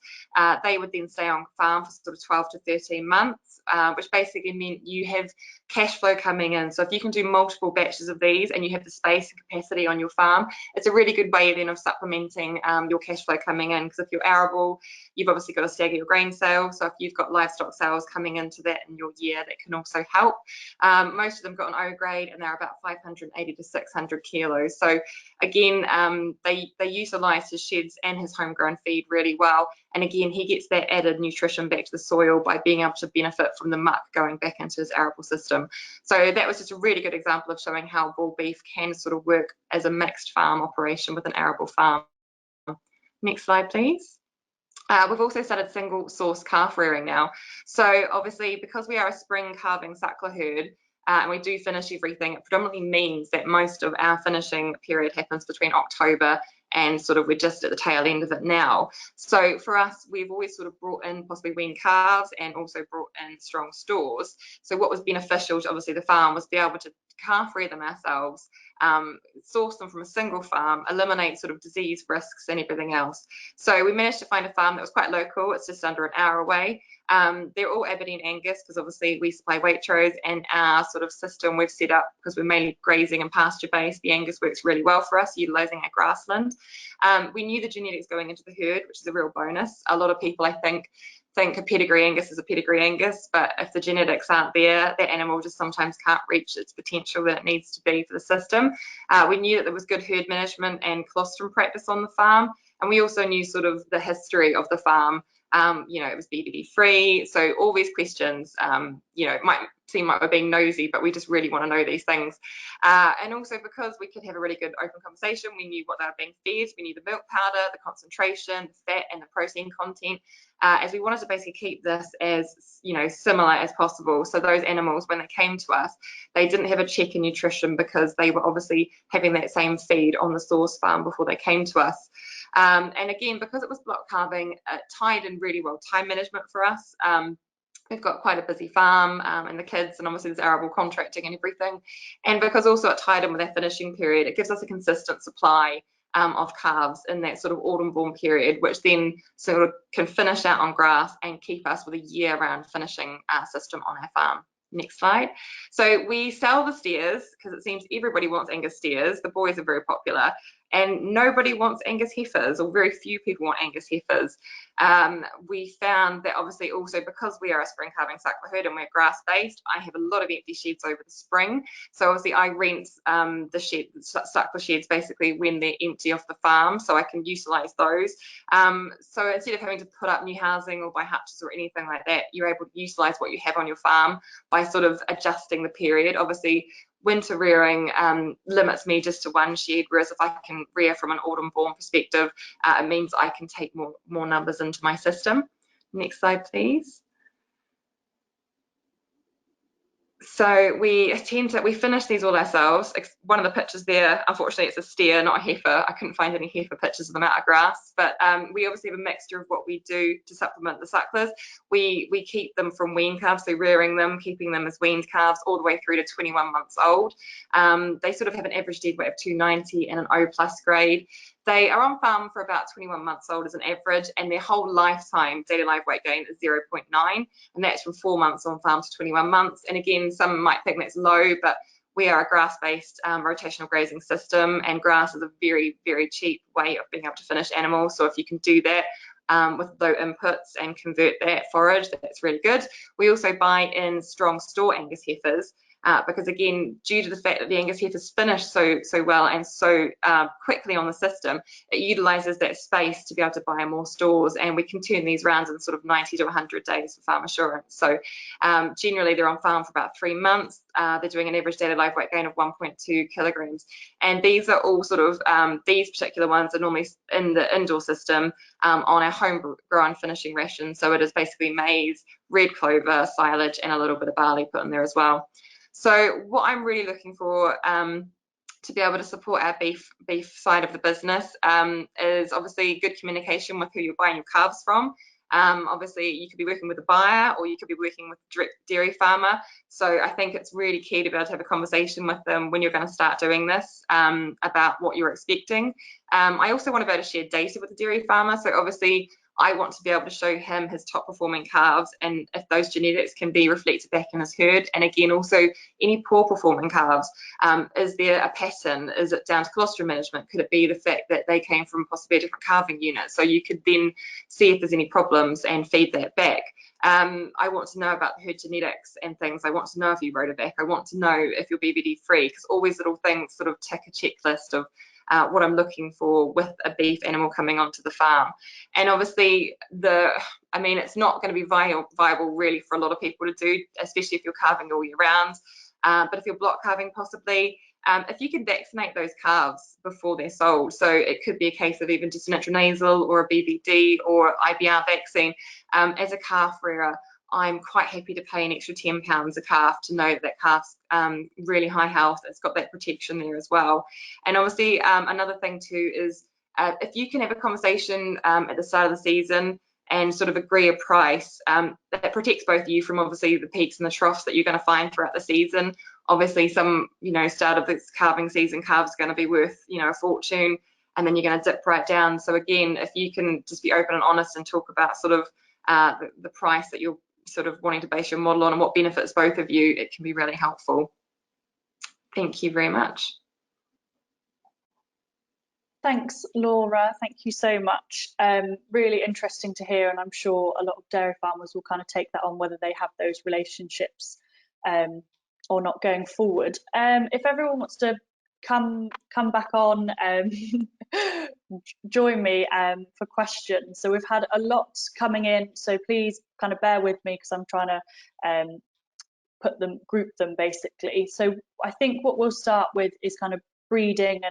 They would then stay on farm for sort of 12 to 13 months, which basically meant you have cash flow coming in. So if you can do multiple batches of these and you have the space and capacity on your farm, it's a really good way then of supplementing your cash flow coming in. Because if you're arable, you've obviously got to stagger your grain sales. So if you've got livestock sales coming into that in your year, that can also help. Most of them got an O grade, and they're about 580 to 600 kilos. So again, they utilise his sheds and his homegrown feed really well. And again, he gets that added nutrition back to the soil by being able to benefit from the muck going back into his arable system. So that was just a really good example of showing how bull beef can sort of work as a mixed farm operation with an arable farm. Next slide, please. We've also started single source calf rearing now. So obviously, because we are a spring calving suckler herd, and we do finish everything, it predominantly means that most of our finishing period happens between October and sort of we're just at the tail end of it now. So for us, we've always sort of brought in possibly weaned calves and also brought in strong stores. So what was beneficial to obviously the farm was be able to calf rear them ourselves, source them from a single farm, eliminate sort of disease risks and everything else. So we managed to find a farm that was quite local. It's just under an hour away. They're all Aberdeen Angus, because obviously we supply Waitrose, and our sort of system we've set up, because we're mainly grazing and pasture based, the Angus works really well for us, utilising our grassland. We knew the genetics going into the herd, which is a real bonus. A lot of people, I think a pedigree Angus is a pedigree Angus, but if the genetics aren't there, that animal just sometimes can't reach its potential that it needs to be for the system. We knew that there was good herd management and colostrum practice on the farm, and we also knew sort of the history of the farm. You know, it was BBD free. So all these questions, you know, it might seem like we're being nosy, but we just really want to know these things. And also because we could have a really good open conversation, we knew what they were being fed. We knew the milk powder, the concentration, the fat and the protein content, as we wanted to basically keep this as, you know, similar as possible. So those animals, when they came to us, they didn't have a check in nutrition because they were obviously having that same feed on the source farm before they came to us. And again, because it was block calving, it tied in really well time management for us. We've got quite a busy farm and the kids, and obviously there's arable contracting and everything. And because also it tied in with our finishing period, it gives us a consistent supply of calves in that sort of autumn-born period, which then sort of can finish out on grass and keep us with a year-round finishing system on our farm. Next slide. So we sell the steers because it seems everybody wants Angus steers. The boys are very popular. and nobody wants Angus heifers, or very few people want Angus heifers. We found that obviously also because we are a spring calving suckler herd and we're grass based, I have a lot of empty sheds over the spring. So obviously I rent the suckler sheds basically when they're empty off the farm, so I can utilise those. So instead of having to put up new housing or buy hutches or anything like that, you're able to utilise what you have on your farm by sort of adjusting the period. Obviously winter rearing limits me just to one shed, whereas if I can rear from an autumn born perspective, it means I can take more numbers into my system. Next slide, please. So we finish these all ourselves. One of the pictures there, unfortunately, it's a steer, not a heifer. I couldn't find any heifer pictures of them out of grass, but we obviously have a mixture of what we do to supplement the sucklers. We keep them from wean calves, so rearing them, keeping them as weaned calves all the way through to 21 months old. They sort of have an average dead weight of 290 and an O+ grade. They are on farm for about 21 months old as an average, and their whole lifetime daily live weight gain is 0.9, and that's from 4 months on farm to 21 months. And again, some might think that's low, but we are a grass-based rotational grazing system, and grass is a very, very cheap way of being able to finish animals. So if you can do that with low inputs and convert that forage, that's really good. We also buy in strong store Angus heifers, because again, due to the fact that the Angus heifers finish so well and so quickly on the system, it utilises that space to be able to buy more stores, and we can turn these rounds in sort of 90 to 100 days for farm assurance. So generally they're on farm for about 3 months. They're doing an average daily live weight gain of 1.2 kilograms, and these are all sort of these particular ones are normally in the indoor system on our homegrown finishing ration. So it is basically maize, red clover, silage, and a little bit of barley put in there as well. So what I'm really looking for to be able to support our beef side of the business is obviously good communication with who you're buying your calves from. Obviously you could be working with a buyer, or you could be working with a direct dairy farmer. So I think it's really key to be able to have a conversation with them when you're going to start doing this about what you're expecting. I also want to be able to share data with the dairy farmer. So obviously I want to be able to show him his top performing calves, and if those genetics can be reflected back in his herd. And again, also any poor performing calves, is there a pattern? Is it down to colostrum management? Could it be the fact that they came from possibly a different calving unit? So you could then see if there's any problems and feed that back. I want to know about the herd genetics and things. I want to know if you rotovac. I want to know if you're BVD free, because all these little things sort of tick a checklist of what I'm looking for with a beef animal coming onto the farm. And obviously it's not going to be viable really for a lot of people to do, especially if you're calving all year round. But if you're block calving possibly, if you can vaccinate those calves before they're sold, so it could be a case of even just an intranasal or a BVD or IBR vaccine. As a calf rearer, I'm quite happy to pay an extra £10 a calf to know that that calf's really high health. It's got that protection there as well. And obviously another thing too is if you can have a conversation at the start of the season and sort of agree a price that protects both of you from obviously the peaks and the troughs that you're going to find throughout the season. Obviously some, start of this calving season, calves are going to be worth, a fortune, and then you're going to dip right down. So again, if you can just be open and honest and talk about sort of the price that you're sort of wanting to base your model on and what benefits both of you, it can be really helpful. Thank you very much. Thanks, Laura. Thank you so much. Really interesting to hear, and I'm sure a lot of dairy farmers will kind of take that on, whether they have those relationships or not going forward. If everyone wants to come back on, join me for questions. So we've had a lot coming in, so please kind of bear with me because I'm trying to group them basically. So I think what we'll start with is kind of breeding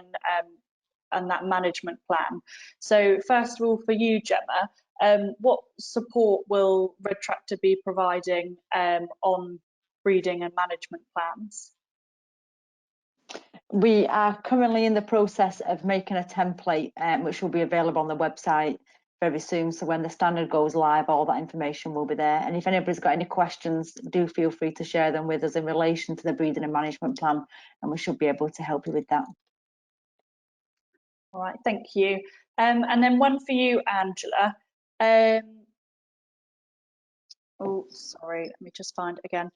and that management plan. So first of all, for you, Gemma, what support will Red Tractor be providing on breeding and management plans? We are currently in the process of making a template which will be available on the website very soon. So when the standard goes live, all that information will be there. And if anybody's got any questions, do feel free to share them with us in relation to the breeding and management plan, and we should be able to help you with that. All right, thank you. And then one for you, Angela. Oh, sorry, let me just find it again.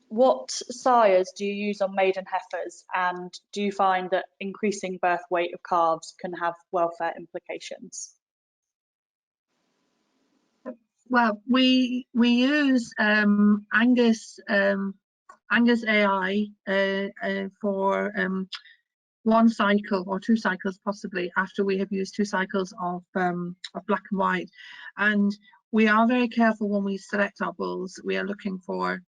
what sires do you use on maiden heifers, and do you find that increasing birth weight of calves can have welfare implications? Well, we use Angus AI for one cycle or 2 cycles possibly after we have used 2 cycles of black and white, and we are very careful when we select our bulls. We are looking for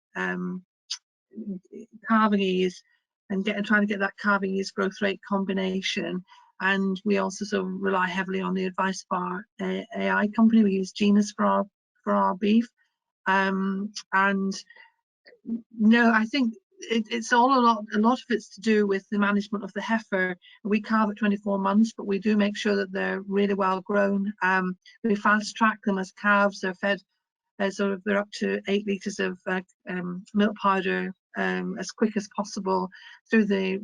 calving ease and trying to get that calving ease growth rate combination. And we also sort of rely heavily on the advice of our AI company. We use Genus for our beef, and no, I think it's all a lot of it's to do with the management of the heifer. We calve at 24 months, but we do make sure that they're really well grown. We fast track them as calves. They're fed sort of, they're up to 8 litres of milk powder as quick as possible through the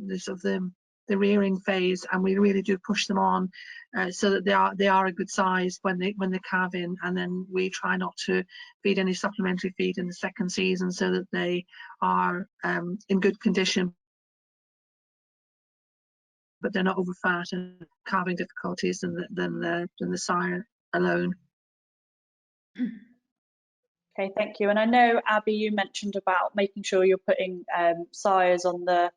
rearing phase, and we really do push them on so that they are a good size when they calve in, and then we try not to feed any supplementary feed in the second season so that they are in good condition, but they're not over fat and calving difficulties than the sire alone. Okay, thank you. And I know, Abby, you mentioned about making sure you're putting sires on the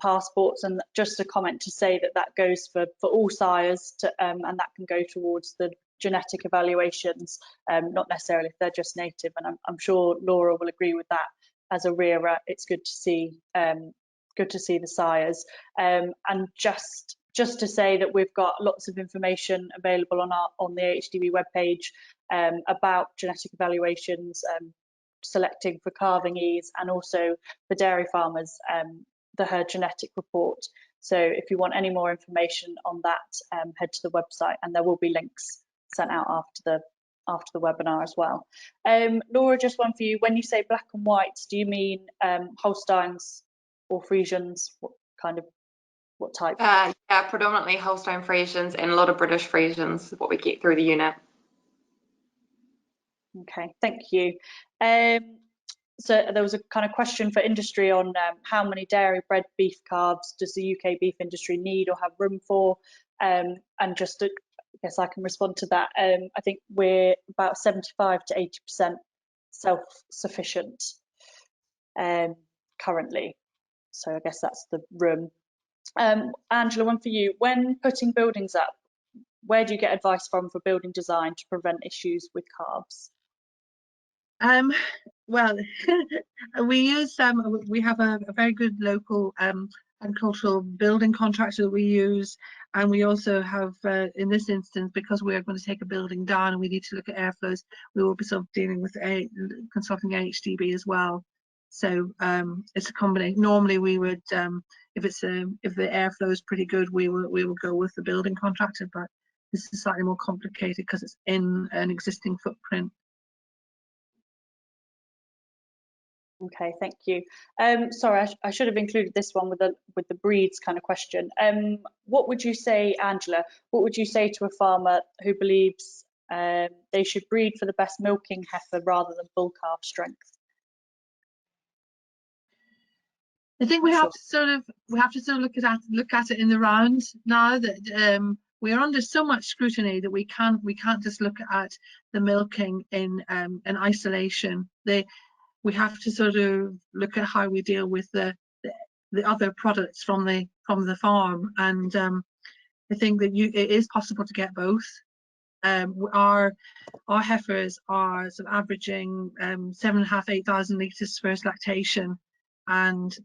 passports, and just a comment to say that that goes for all sires, and that can go towards the genetic evaluations, not necessarily if they're just native. And I'm sure Laura will agree with that. As a rearer, it's good to see the sires. And just to say that we've got lots of information available on the AHDB webpage about genetic evaluations, selecting for calving ease, and also for dairy farmers, the herd genetic report. So if you want any more information on that, head to the website, and there will be links sent out after the webinar as well. Laura, just one for you. When you say black and whites, do you mean Holsteins or Friesians? What type? Yeah, predominantly Holstein Friesians and a lot of British Friesians is what we get through the unit. Okay, thank you. So there was a kind of question for industry on how many dairy bred beef calves does the UK beef industry need or have room for? And just to, I guess I can respond to that. I think we're about 75 to 80% self-sufficient currently. So I guess that's the room. Angela, one for you. When putting buildings up, where do you get advice from for building design to prevent issues with calves? Well, we have a very good local agricultural building contractor that we use, and we also have in this instance, because we are going to take a building down and we need to look at airflows, we will be sort of dealing with consulting AHDB as well. So it's a combination. Normally we would, if the airflow is pretty good, we will go with the building contractor, but this is slightly more complicated because it's in an existing footprint. Okay, thank you. Sorry, I should have included this one with the breeds kind of question. What would you say, Angela? What would you say to a farmer who believes they should breed for the best milking heifer rather than bull calf strength? I think we have to sort of look at it in the round now that we are under so much scrutiny that we can't just look at the milking in isolation. We have to sort of look at how we deal with the other products from the farm, and I think that it is possible to get both. Our heifers are sort of averaging 7,500–8,000 litres first lactation, and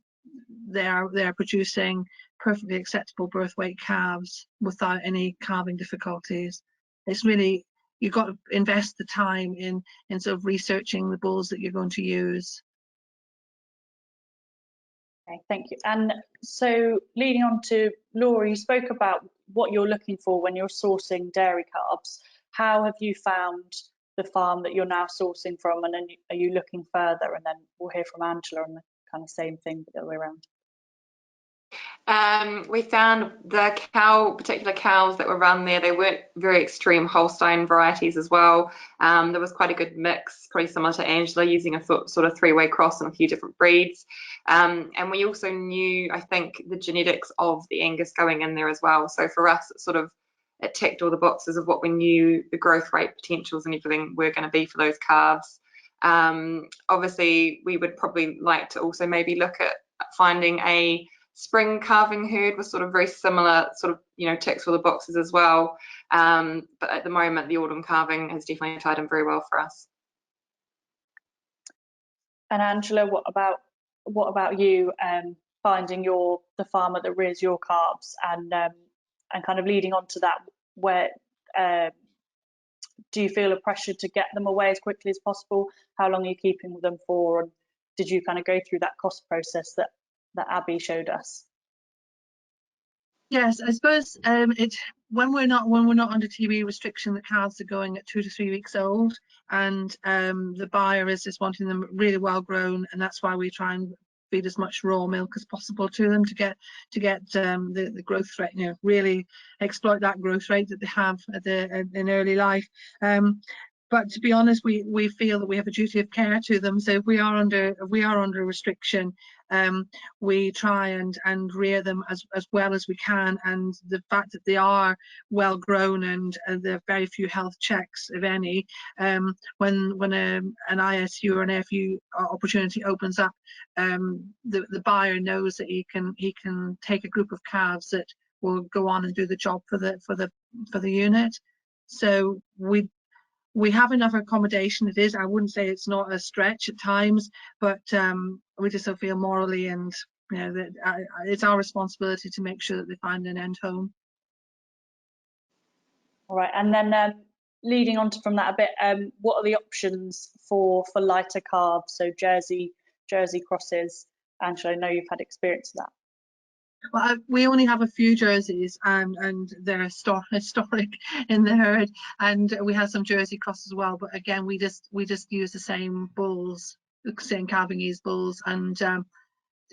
they are producing perfectly acceptable birth weight calves without any calving difficulties. It's really, you've got to invest the time in sort of researching the bulls that you're going to use. Okay, thank you. And so leading on to Laura, you spoke about what you're looking for when you're sourcing dairy calves. How have you found the farm that you're now sourcing from, and then are you looking further? And then we'll hear from Angela on the kind of same thing, but the other way around. We found the particular cows that were run there, they weren't very extreme Holstein varieties as well. There was quite a good mix, probably similar to Angela, using a sort of three-way cross on a few different breeds. And we also knew, I think, the genetics of the Angus going in there as well. So for us, it ticked all the boxes of what we knew the growth rate potentials and everything were going to be for those calves. Obviously, we would probably like to also maybe look at finding a spring calving herd was sort of very similar, ticks all the boxes as well. But at the moment, the autumn calving has definitely tied in very well for us. And Angela, what about you? Finding the farmer that rears your calves, and kind of leading on to that, where do you feel a pressure to get them away as quickly as possible? How long are you keeping them for? And did you kind of go through that cost process that Abby showed us? Yes, I suppose when we're not under TB restriction, the calves are going at 2 to 3 weeks old, and the buyer is just wanting them really well grown, and that's why we try and feed as much raw milk as possible to them to get the growth rate, really exploit that growth rate that they have in early life. But to be honest, we feel that we have a duty of care to them. So if we are under restriction, we try and rear them as well as we can. And the fact that they are well grown and there are very few health checks, if any, when an ISU or an AFU opportunity opens up, the buyer knows that he can take a group of calves that will go on and do the job for the unit. So we have enough accommodation. I wouldn't say it's not a stretch at times, but we just feel morally and that it's our responsibility to make sure that they find an end home. All right, and then leading on from that a bit, what are the options for lighter calves? So Jersey crosses. Angela, I know you've had experience of that. Well, we only have a few Jerseys, and they're historic in the herd, and we have some Jersey cross as well. But again, we just use the same bulls, the same Calvingese bulls, and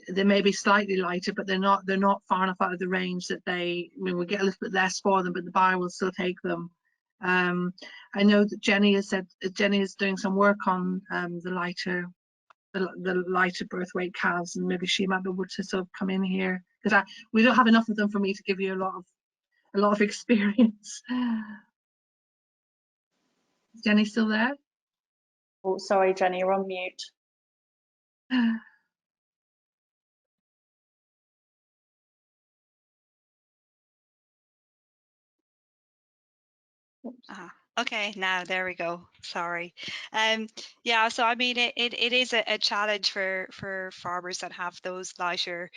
they may be slightly lighter, but they're not far enough out of the range that we get a little bit less for them, but the buyer will still take them. I know that Jenny is doing some work on the lighter birth weight calves, and maybe she might be able to sort of come in here, because we don't have enough of them for me to give you a lot of experience. Is Jenny still there? Oh, sorry, Jenny, you're on mute. Okay, now there we go. Sorry. Yeah, so I mean, it is a challenge for farmers that have those lighter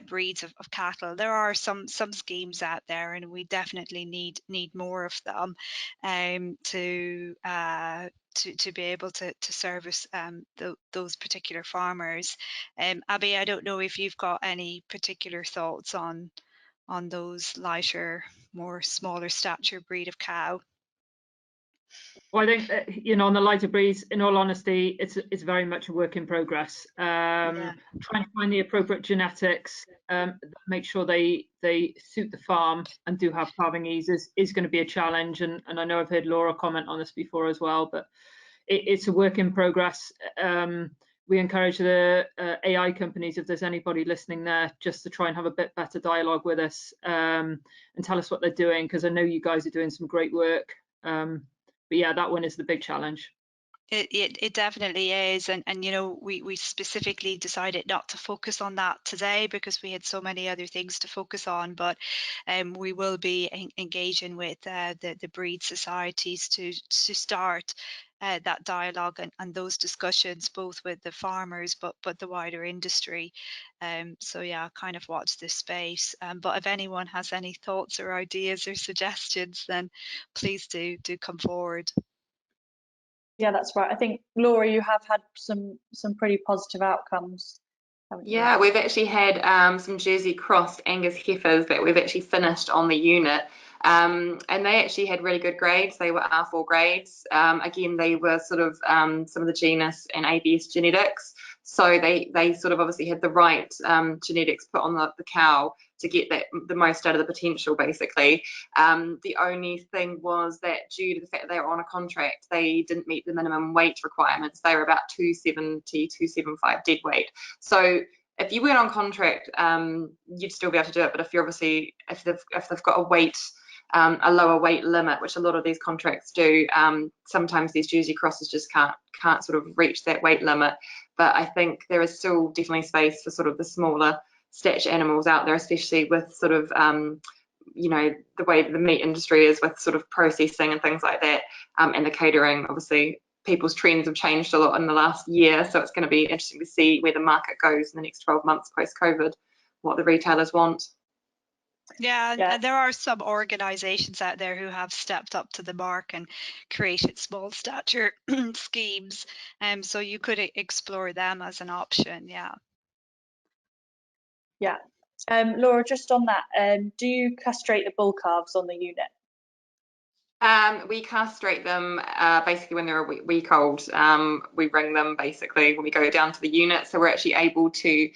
breeds of cattle. There are some schemes out there, and we definitely need more of them to be able to service those particular farmers. Abby, I don't know if you've got any particular thoughts on those lighter, more smaller stature breed of cow. Well, I think on the lighter breeds, in all honesty, it's very much a work in progress. Trying to find the appropriate genetics, make sure they suit the farm and do have calving ease is going to be a challenge. And I know I've heard Laura comment on this before as well, but it's a work in progress. We encourage the AI companies, if there's anybody listening there, just to try and have a bit better dialogue with us and tell us what they're doing, because I know you guys are doing some great work. But yeah, that one is the big challenge. It definitely is, and we specifically decided not to focus on that today because we had so many other things to focus on. But we will be engaging with the breed societies to start that dialogue and those discussions, both with the farmers but the wider industry. So yeah, kind of watch this space. But if anyone has any thoughts or ideas or suggestions, then please do come forward. Yeah, that's right. I think, Laura, you have had some pretty positive outcomes, haven't you? Yeah, we've actually had some Jersey crossed Angus heifers that we've actually finished on the unit, and they actually had really good grades. They were R4 grades. Again, they were sort of some of the genus and ABS genetics, So they sort of obviously had the right genetics put on the cow to get the most out of the potential, basically. The only thing was that due to the fact that they were on a contract, they didn't meet the minimum weight requirements. They were about 270, 275 dead weight. So if you weren't on contract, you'd still be able to do it. But if you're obviously, if they've got a lower weight limit, which a lot of these contracts do, sometimes these Jersey crosses just can't sort of reach that weight limit. But I think there is still definitely space for sort of the smaller stature animals out there, especially with sort of you know, the way the meat industry is with sort of processing and things like that, and the catering. Obviously people's trends have changed a lot in the last year, so it's going to be interesting to see where the market goes in the next 12 months post-COVID, what the retailers want. Yeah, and there are some organisations out there who have stepped up to the mark and created small stature schemes, so you could explore them as an option. Yeah. Laura, just on that, do you castrate the bull calves on the unit? We castrate them basically when they're a week old. We bring them basically when we go down to the unit, so we're actually able to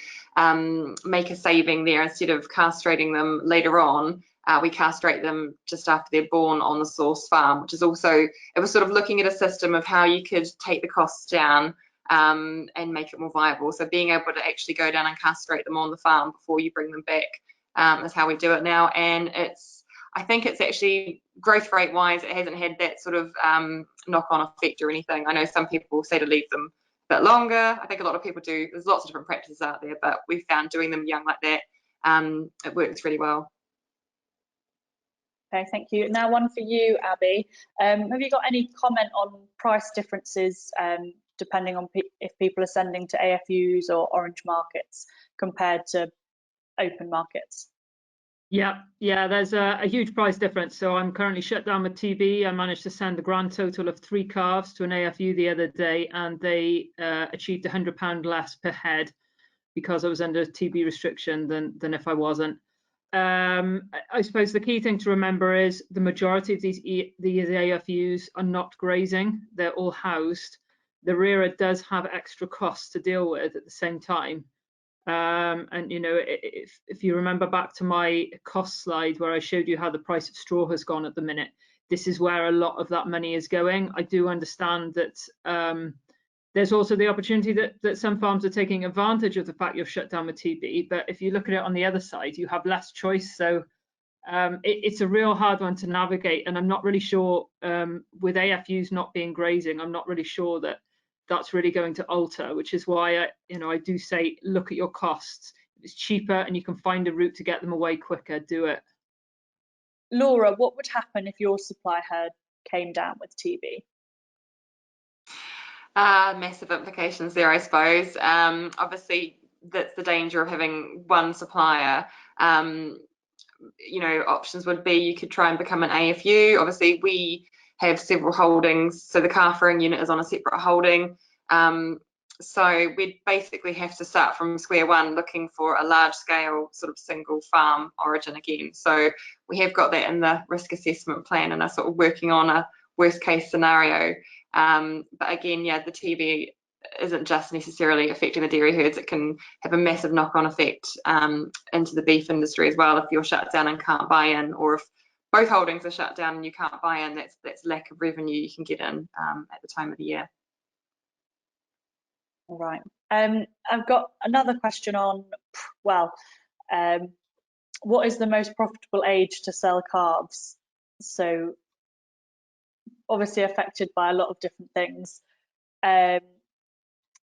make a saving there. Instead of castrating them later on, we castrate them just after they're born on the source farm, which is also, it was sort of looking at a system of how you could take the costs down and make it more viable. So being able to actually go down and castrate them on the farm before you bring them back is how we do it now. And I think it's actually, growth rate wise, it hasn't had that sort of knock-on effect or anything. I know some people say to leave them a bit longer. I think a lot of people do. There's lots of different practices out there, but we've found doing them young like that, it works really well. Okay, thank you. Now one for you, Abby. Have you got any comment on price differences depending on if people are sending to AFUs or orange markets compared to open markets? Yeah, there's a huge price difference. So I'm currently shut down with TB. I managed to send a grand total of 3 calves to an AFU the other day, and they achieved £100 less per head because I was under TB restriction than if I wasn't. I suppose the key thing to remember is the majority of these AFUs are not grazing. They're all housed. The rearer does have extra costs to deal with at the same time. And you know, if you remember back to my cost slide where I showed you how the price of straw has gone at the minute, this is where a lot of that money is going. I do understand that there's also the opportunity that some farms are taking advantage of the fact you're shut down with TB, but if you look at it on the other side, you have less choice. So it's a real hard one to navigate, and I'm not really sure with AFUs not being grazing, I'm not really sure that that's really going to alter, which is why I do say look at your costs. If it's cheaper and you can find a route to get them away quicker, do it. Laura, what would happen if your supply herd came down with TB? Massive implications there, I suppose. Obviously, that's the danger of having one supplier. You know, options would be you could try and become an AFU. Obviously, we have several holdings, so the calf-rearing unit is on a separate holding. So we'd basically have to start from square one looking for a large-scale sort of single farm origin again. So we have got that in the risk assessment plan and are sort of working on a worst-case scenario. But again, yeah, the TB isn't just necessarily affecting the dairy herds. It can have a massive knock-on effect into the beef industry as well if you're shut down and can't buy in, or if both holdings are shut down and you can't buy in, that's lack of revenue you can get in at the time of the year. All right. I've got another question on, well, what is the most profitable age to sell calves? So obviously affected by a lot of different things. Abby,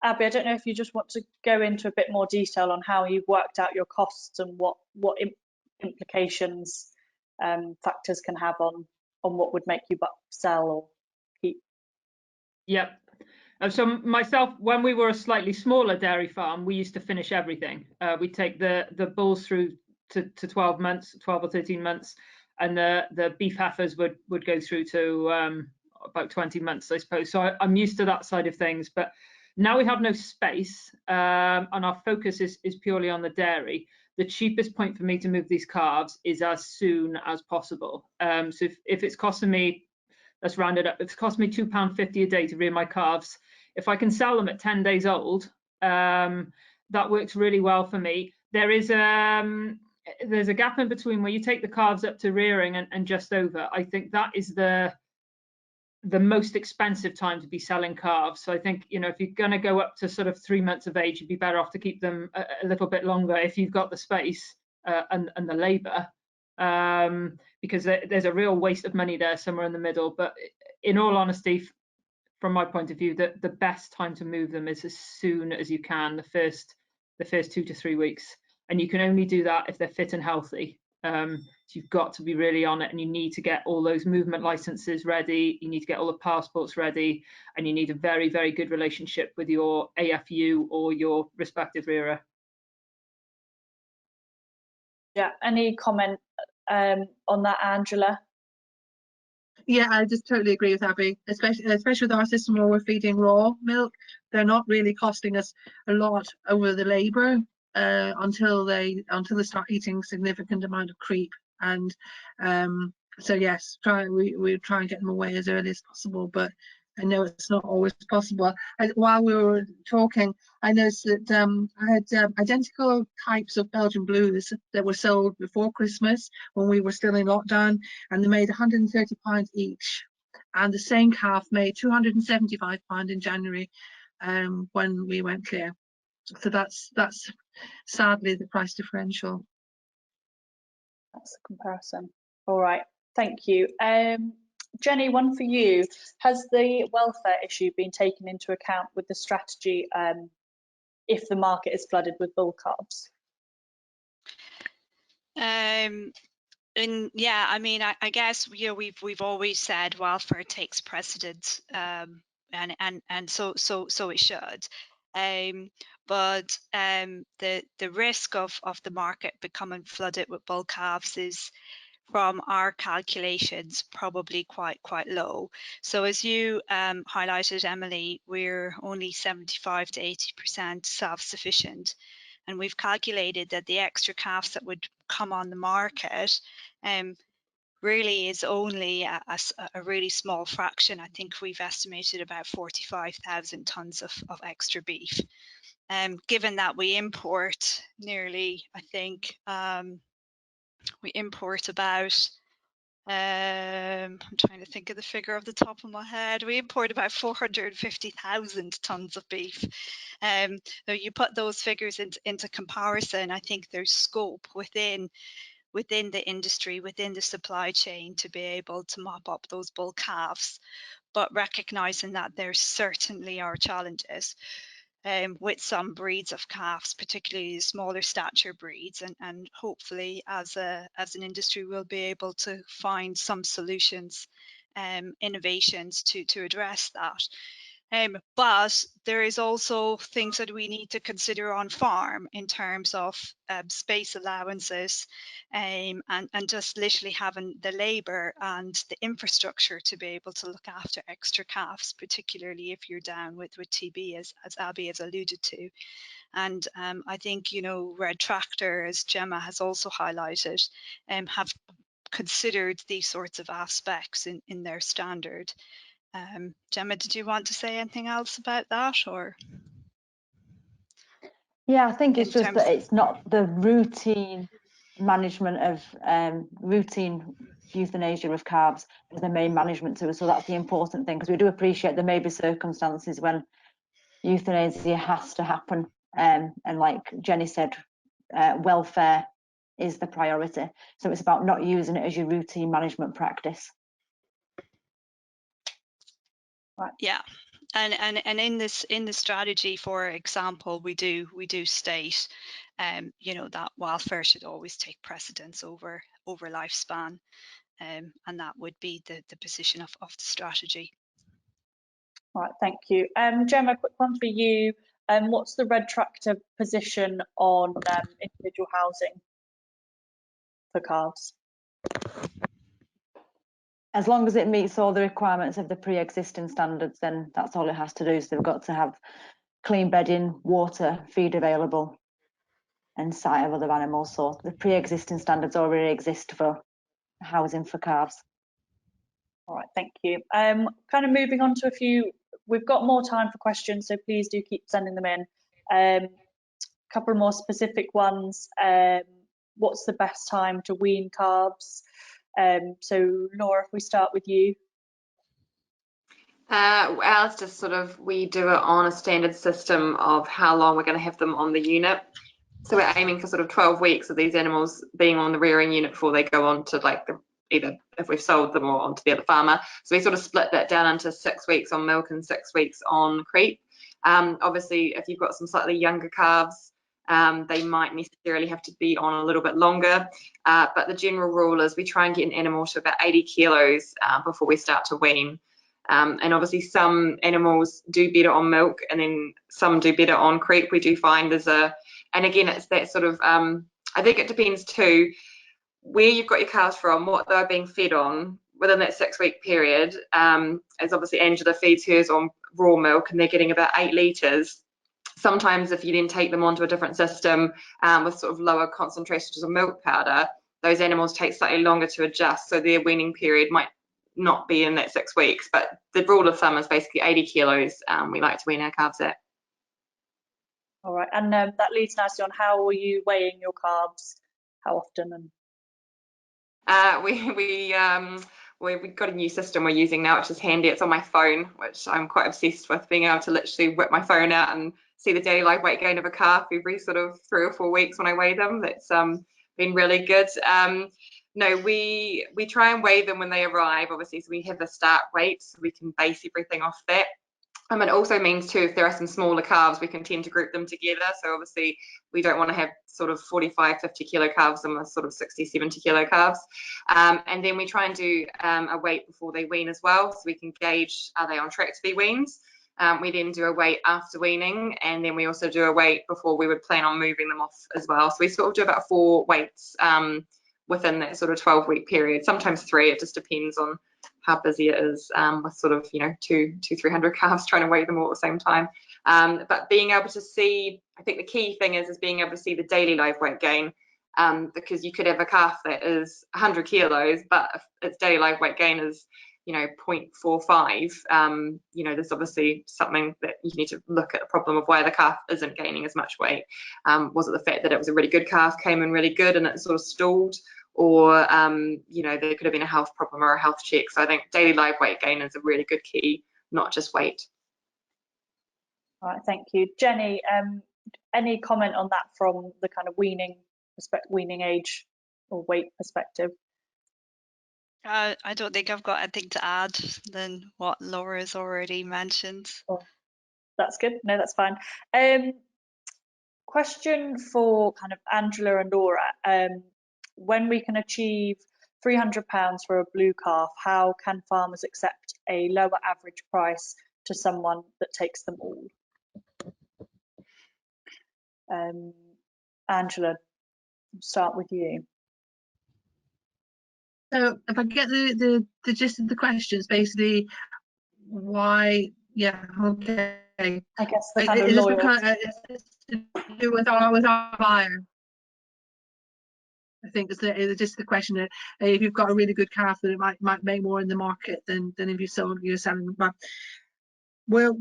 I don't know if you just want to go into a bit more detail on how you've worked out your costs and what implications factors can have on what would make you sell or keep. Yep. So myself, when we were a slightly smaller dairy farm, we used to finish everything. We'd take the bulls through to 12 months, 12 or 13 months, and the beef heifers would go through to about 20 months, I suppose. So I'm used to that side of things, but now we have no space, and our focus is purely on the dairy. The cheapest point for me to move these calves is as soon as possible. So if it's costing me, let's round it up, it's cost me £2.50 a day to rear my calves. If I can sell them at 10 days old, That works really well for me. There's a gap in between where you take the calves up to rearing and just over. I think that is the most expensive time to be selling calves. So I think, you know, if you're going to go up to sort of 3 months of age, you'd be better off to keep them a little bit longer if you've got the space and the labour, because there's a real waste of money there somewhere in the middle. But in all honesty, from my point of view, the best time to move them is as soon as you can, the first 2 to 3 weeks. And you can only do that if they're fit and healthy. So you've got to be really on it, and you need to get all those movement licenses ready. You need to get all the passports ready, and you need a very, very good relationship with your AFU or your respective rearer. Yeah, any comment on that, Angela? Yeah, I just totally agree with Abby, especially with our system where we're feeding raw milk. They're not really costing us a lot over the labour until they start eating significant amount of creep. And so yes, we try and get them away as early as possible, but I know it's not always possible. While we were talking, I noticed that I had identical types of Belgian Blues that were sold before Christmas when we were still in lockdown, and they made £130 each. And the same calf made £275 in January when we went clear. So that's sadly the price differential. That's a comparison. All right, thank you. Jenny, one for you. Has the welfare issue been taken into account with the strategy if the market is flooded with bull calves? Yeah, I mean, I guess, you know, we've always said welfare takes precedence, and so it should. But the risk of the market becoming flooded with bull calves is, from our calculations, probably quite low. So as you highlighted, Emily, we're only 75 to 80% self-sufficient, and we've calculated that the extra calves that would come on the market really is only a really small fraction. I think we've estimated about 45,000 tonnes of extra beef. Given that we import nearly, I think, we import about, I'm trying to think of the figure off the top of my head. We import about 450,000 tonnes of beef. So you put those figures into comparison, I think there's scope within the industry, within the supply chain, to be able to mop up those bull calves, but recognizing that there certainly are challenges with some breeds of calves, particularly smaller stature breeds, and hopefully as an industry we'll be able to find some solutions, innovations to address that. But there is also things that we need to consider on farm in terms of space allowances, and just literally having the labour and the infrastructure to be able to look after extra calves, particularly if you're down with TB, as Abby has alluded to. And I think, you know, Red Tractor, as Gemma has also highlighted, have considered these sorts of aspects in their standard. Gemma, did you want to say anything else about that, or? Yeah, I think it's just that it's not the routine management of routine euthanasia of calves as the main management to us. So that's the important thing, because we do appreciate there may be circumstances when euthanasia has to happen, and like Jenny said, welfare is the priority. So it's about not using it as your routine management practice. Right. Yeah, and in the strategy, for example, we do state, you know, that welfare should always take precedence over lifespan, and that would be the position of the strategy. All right, thank you. Gemma, a quick one for you. What's the Red Tractor position on individual housing for calves? As long as it meets all the requirements of the pre-existing standards, then that's all it has to do. So they've got to have clean bedding, water, feed available, and sight of other animals. So the pre-existing standards already exist for housing for calves. All right, thank you. Kind of moving on to a few, we've got more time for questions, so please do keep sending them in. Couple more specific ones. What's the best time to wean calves? So Laura, if we start with you. Ours just sort of, we do it on a standard system of how long we're going to have them on the unit. So we're aiming for sort of 12 weeks of these animals being on the rearing unit before they go on to like either if we've sold them or onto the other farmer. So we sort of split that down into 6 weeks on milk and 6 weeks on creep. Obviously, if you've got some slightly younger calves, they might necessarily have to be on a little bit longer. But the general rule is we try and get an animal to about 80 kilos before we start to wean. And obviously some animals do better on milk and then some do better on creep. We do find and again, it's that sort of, I think it depends too, where you've got your calves from, what they're being fed on within that 6 week period. As obviously Angela feeds hers on raw milk and they're getting about 8 litres. Sometimes if you then take them onto a different system with sort of lower concentrations of milk powder, those animals take slightly longer to adjust. So their weaning period might not be in that 6 weeks, but the rule of thumb is basically 80 kilos we like to wean our calves at. All right, and that leads nicely on how are you weighing your calves? How often? And we've got a new system we're using now, which is handy. It's on my phone, which I'm quite obsessed with, being able to literally whip my phone out and see the daily live weight gain of a calf every sort of 3 or 4 weeks when I weigh them. That's been really good. No, we try and weigh them when they arrive, obviously, so we have the start weight, so we can base everything off that. It also means too, if there are some smaller calves, we can tend to group them together. So obviously we don't want to have sort of 45, 50 kilo calves and sort of 60, 70 kilo calves. And then we try and do a weight before they wean as well, so we can gauge, are they on track to be weaned? We then do a weight after weaning, and then we also do a weight before we would plan on moving them off as well. So we sort of do about 4 weights within that sort of 12-week period, sometimes 3, it just depends on how busy it is with sort of, 200-300 calves trying to weigh them all at the same time. But being able to see, I think the key thing is being able to see the daily live weight gain, because you could have a calf that is 100 kilos, but its daily live weight gain is 0.45, there's obviously something that you need to look at the problem of why the calf isn't gaining as much weight. Was it the fact that it was a really good calf, came in really good and it sort of stalled, or there could have been a health problem or a health check? So I think daily live weight gain is a really good key, not just weight. All right, thank you. Jenny, any comment on that from the kind of weaning age or weight perspective? I don't think I've got anything to add than what Laura's already mentioned. Oh, that's good. No, that's fine. Question for kind of Angela and Laura. When we can achieve £300 for a blue calf, how can farmers accept a lower average price to someone that takes them all? Angela, I'll start with you. So if I get the gist of the questions, basically, why? Yeah, okay. I guess the kind of it's to do with our buyer. I think it's just the question that if you've got a really good calf, that it might make more in the market than if you're selling them. But well,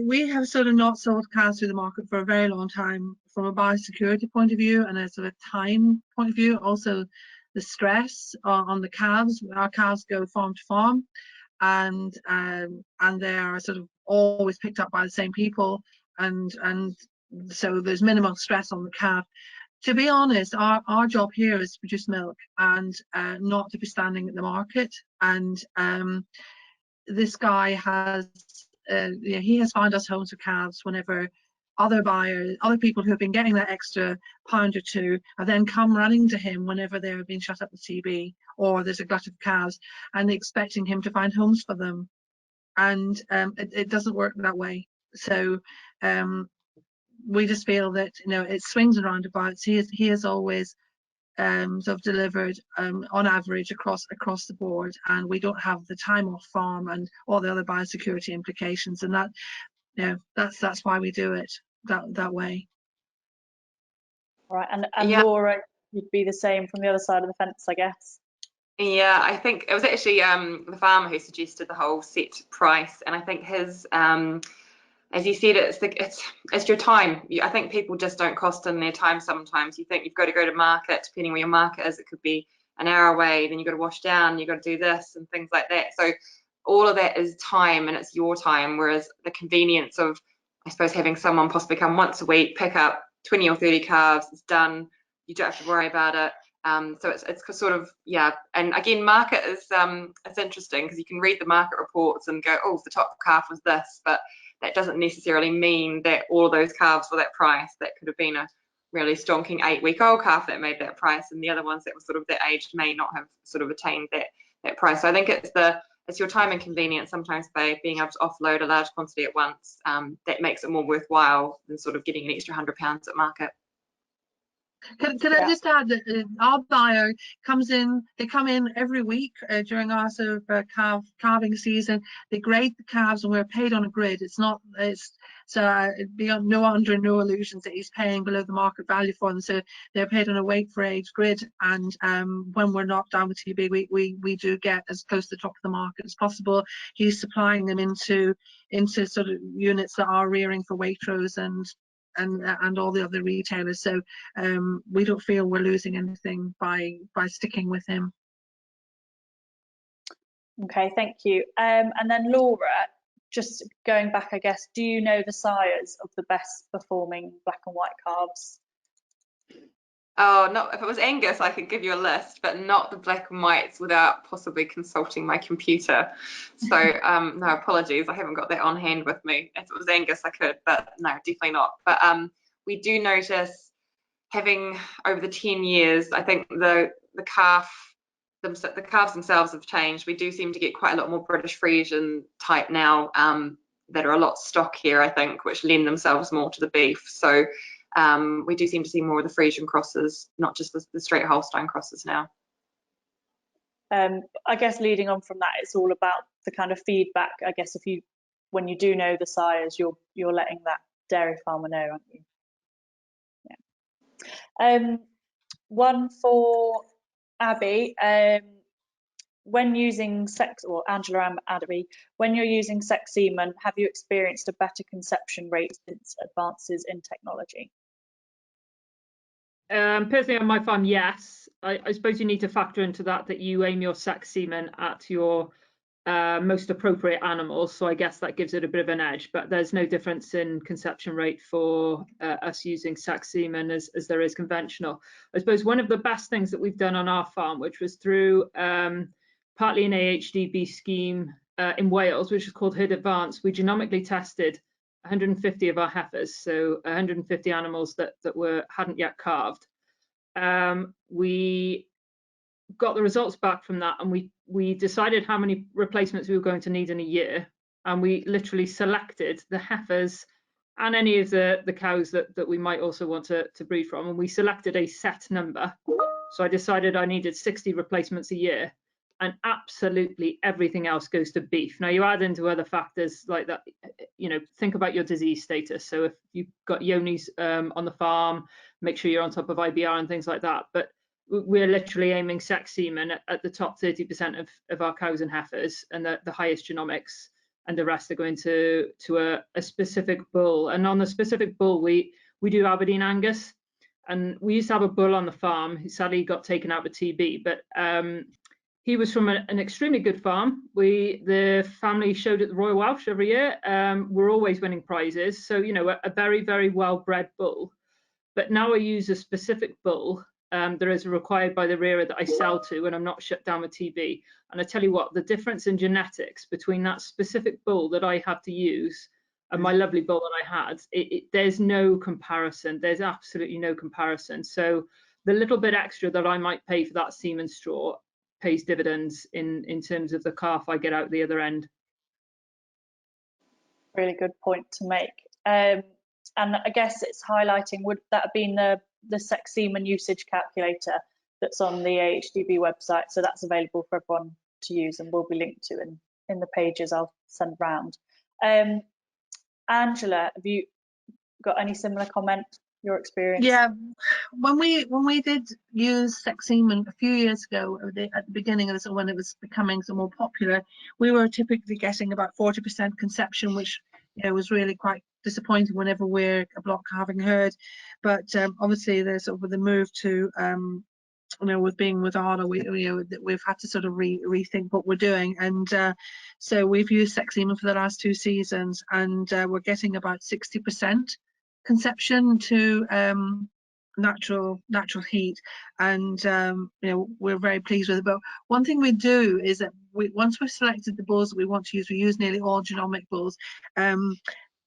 we have sort of not sold calves through the market for a very long time from a biosecurity point of view and a sort of time point of view. Also, the stress on the calves. Our calves go farm to farm, and they are sort of always picked up by the same people, and so there's minimal stress on the calf. To be honest, our job here is to produce milk and not to be standing at the market. And this guy has, he has found us homes for calves whenever other buyers, other people who have been getting that extra pound or two, have then come running to him whenever they're being shut up with TB or there's a glut of calves, and expecting him to find homes for them. And it doesn't work that way. So we just feel that it swings and roundabouts. He has always sort of delivered on average across the board, and we don't have the time off farm and all the other biosecurity implications, and that's why we do it that way. All right, and yeah. Laura, you'd be the same from the other side of the fence, I guess. Yeah, I think it was actually the farmer who suggested the whole set price, and I think his as you said, it's your time. I think people just don't cost in their time sometimes. You think you've got to go to market, depending where your market is, it could be an hour away, then you've got to wash down, you've got to do this and things like that. So all of that is time, and it's your time, whereas the convenience of, I suppose, having someone possibly come once a week, pick up 20 or 30 calves, it's done, you don't have to worry about it. So it's sort of, yeah. And again, market is it's interesting because you can read the market reports and go, oh, the top calf was this, but that doesn't necessarily mean that all of those calves were that price. That could have been a really stonking 8-week-old calf that made that price, and the other ones that were sort of that age may not have sort of attained that price. So I think it's your time and convenience sometimes by being able to offload a large quantity at once, that makes it more worthwhile than sort of getting an extra £100 at market. Can I just add that our buyer comes in, they come in every week during our sort of calving season. They grade the calves and we're paid on a grid. Beyond no under no illusions that he's paying below the market value for them. So they're paid on a weight for age grid, and when we're not down with TB, we do get as close to the top of the market as possible. He's supplying them into sort of units that are rearing for Waitrose and all the other retailers. So we don't feel we're losing anything by sticking with him. Okay, thank you. And then Laura, just going back, I guess, do you know the sires of the best performing black and white calves? Oh, no, if it was Angus, I could give you a list, but not the black and whites without possibly consulting my computer. So no, apologies, I haven't got that on hand with me. If it was Angus, I could, but no, definitely not. But we do notice, having over the 10 years, I think the calves themselves have changed. We do seem to get quite a lot more British Friesian type now, that are a lot stockier, I think, which lend themselves more to the beef. So we do seem to see more of the Friesian crosses, not just the straight Holstein crosses now. I guess leading on from that, it's all about the kind of feedback. I guess when you do know the sires, you're letting that dairy farmer know, aren't you? Yeah. One for Abby. When using Angela and Abby, when you're using sex semen, have you experienced a better conception rate since advances in technology? Personally, on my farm, yes. I suppose you need to factor into that you aim your sex semen at your most appropriate animals. So I guess that gives it a bit of an edge, but there's no difference in conception rate for us using sex semen as there is conventional. I suppose one of the best things that we've done on our farm, which was through partly an AHDB scheme in Wales, which is called Herd Advance, we genomically tested 150 of our heifers, so 150 animals that hadn't yet calved. We got the results back from that, and we decided how many replacements we were going to need in a year, and we literally selected the heifers and any of the cows that we might also want to breed from, and we selected a set number. So I decided I needed 60 replacements a year, and absolutely everything else goes to beef. Now you add into other factors like that, think about your disease status. So if you've got Yonis on the farm, make sure you're on top of IBR and things like that. But we're literally aiming sex semen at the top 30% of our cows and heifers, and the highest genomics, and the rest are going to a specific bull. And on the specific bull, we do Aberdeen Angus, and we used to have a bull on the farm who sadly got taken out with TB, but he was from an extremely good farm. The family showed at the Royal Welsh every year. We're always winning prizes, so a very, very well-bred bull. But now I use a specific bull that is required by the rearer that I sell to, and I'm not shut down with TB. And I tell you what, the difference in genetics between that specific bull that I have to use and my lovely bull that I had, there's no comparison. There's absolutely no comparison. So the little bit extra that I might pay for that semen straw pays dividends in terms of the calf I get out the other end. Really good point to make. And I guess it's highlighting, would that have been the sex semen usage calculator that's on the AHDB website? So that's available for everyone to use and will be linked to in the pages I'll send round. Angela, have you got any similar comment, your experience? Yeah, when we did use sex semen a few years ago, at the beginning of this, when it was becoming so more popular, we were typically getting about 40% conception, which was really quite disappointing whenever we're a block calving herd, but obviously there's sort of the move to with being with Arla, we've had to sort of rethink what we're doing, and so we've used sex semen for the last 2 seasons, and we're getting about 60% conception to natural heat, and we're very pleased with it. But one thing we do is that once we've selected the bulls that we want to use, we use nearly all genomic bulls.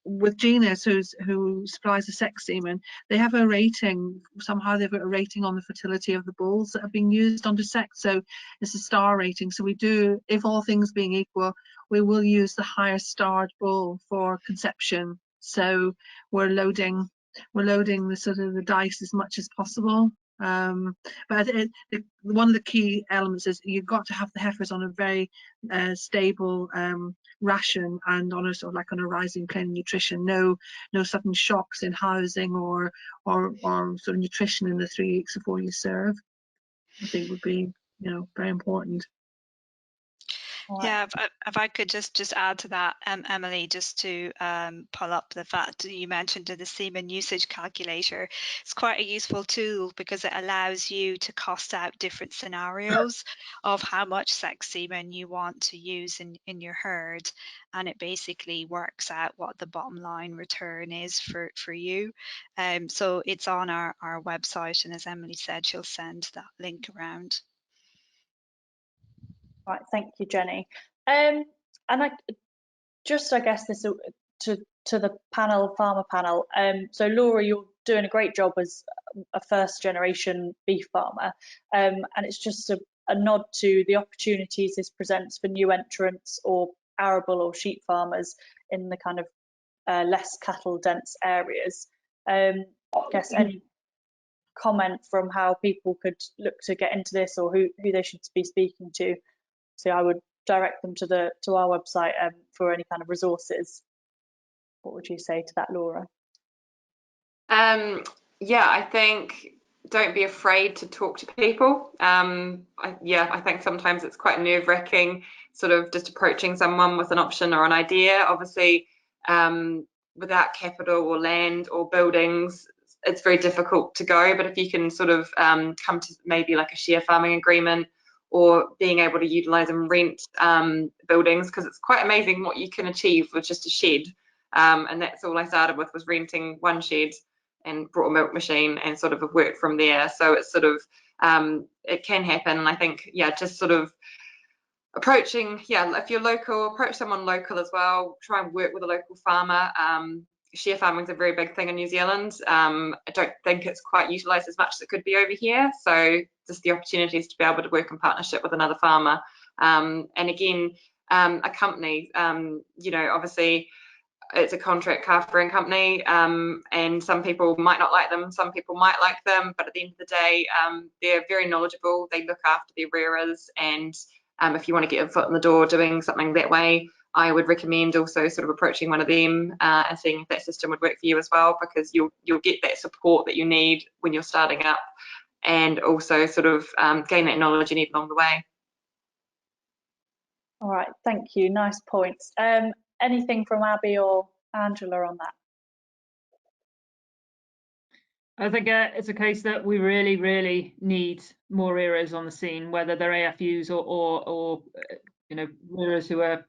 With Genus, who supplies the sex semen, they have a rating. Somehow they've got a rating on the fertility of the bulls that are being used under sex, so it's a star rating. So we do, if all things being equal, we will use the higher starred bull for conception. So we're loading the sort of the dice as much as possible. But one of the key elements is you've got to have the heifers on a very stable ration, and on a sort of like on a rising plane of nutrition. No sudden shocks in housing or sort of nutrition in the 3 weeks before you serve, I think would be very important. Yeah, if I could just add to that, Emily, just to pull up the fact that you mentioned the semen usage calculator. It's quite a useful tool because it allows you to cost out different scenarios of how much sex semen you want to use in your herd, and it basically works out what the bottom line return is for you. So it's on our website, and as Emily said, she'll send that link around. Right, thank you, Jenny. And I guess this to the farmer panel. So Laura, you're doing a great job as a first generation beef farmer, and it's just a nod to the opportunities this presents for new entrants or arable or sheep farmers in the kind of less cattle dense areas. I guess any comment from how people could look to get into this, or who they should be speaking to? So I would direct them to our website for any kind of resources. What would you say to that, Laura? Yeah, I think don't be afraid to talk to people. I think sometimes it's quite nerve-wracking, sort of just approaching someone with an option or an idea. Obviously, without capital or land or buildings, it's very difficult to go. But if you can sort of come to maybe like a share farming agreement, or being able to utilize and rent buildings, because it's quite amazing what you can achieve with just a shed. And that's all I started with, was renting one shed and brought a milk machine and sort of worked from there. So it's sort of, it can happen. And I think, just sort of approaching, if you're local, approach someone local as well. Try and work with a local farmer. Share farming is a very big thing in New Zealand. I don't think it's quite utilised as much as it could be over here. So just the opportunities to be able to work in partnership with another farmer. And again, a company, obviously it's a contract calf-rearing company, and some people might not like them, some people might like them, but at the end of the day, they're very knowledgeable. They look after their rearers, and if you want to get a foot in the door doing something that way, I would recommend also sort of approaching one of them and seeing if that system would work for you as well, because you'll get that support that you need when you're starting up, and also sort of gain that knowledge you need along the way. All right, thank you. Nice points. Anything from Abby or Angela on that? I think it's a case that we really, really need more rearers on the scene, whether they're AFUs or rearers who are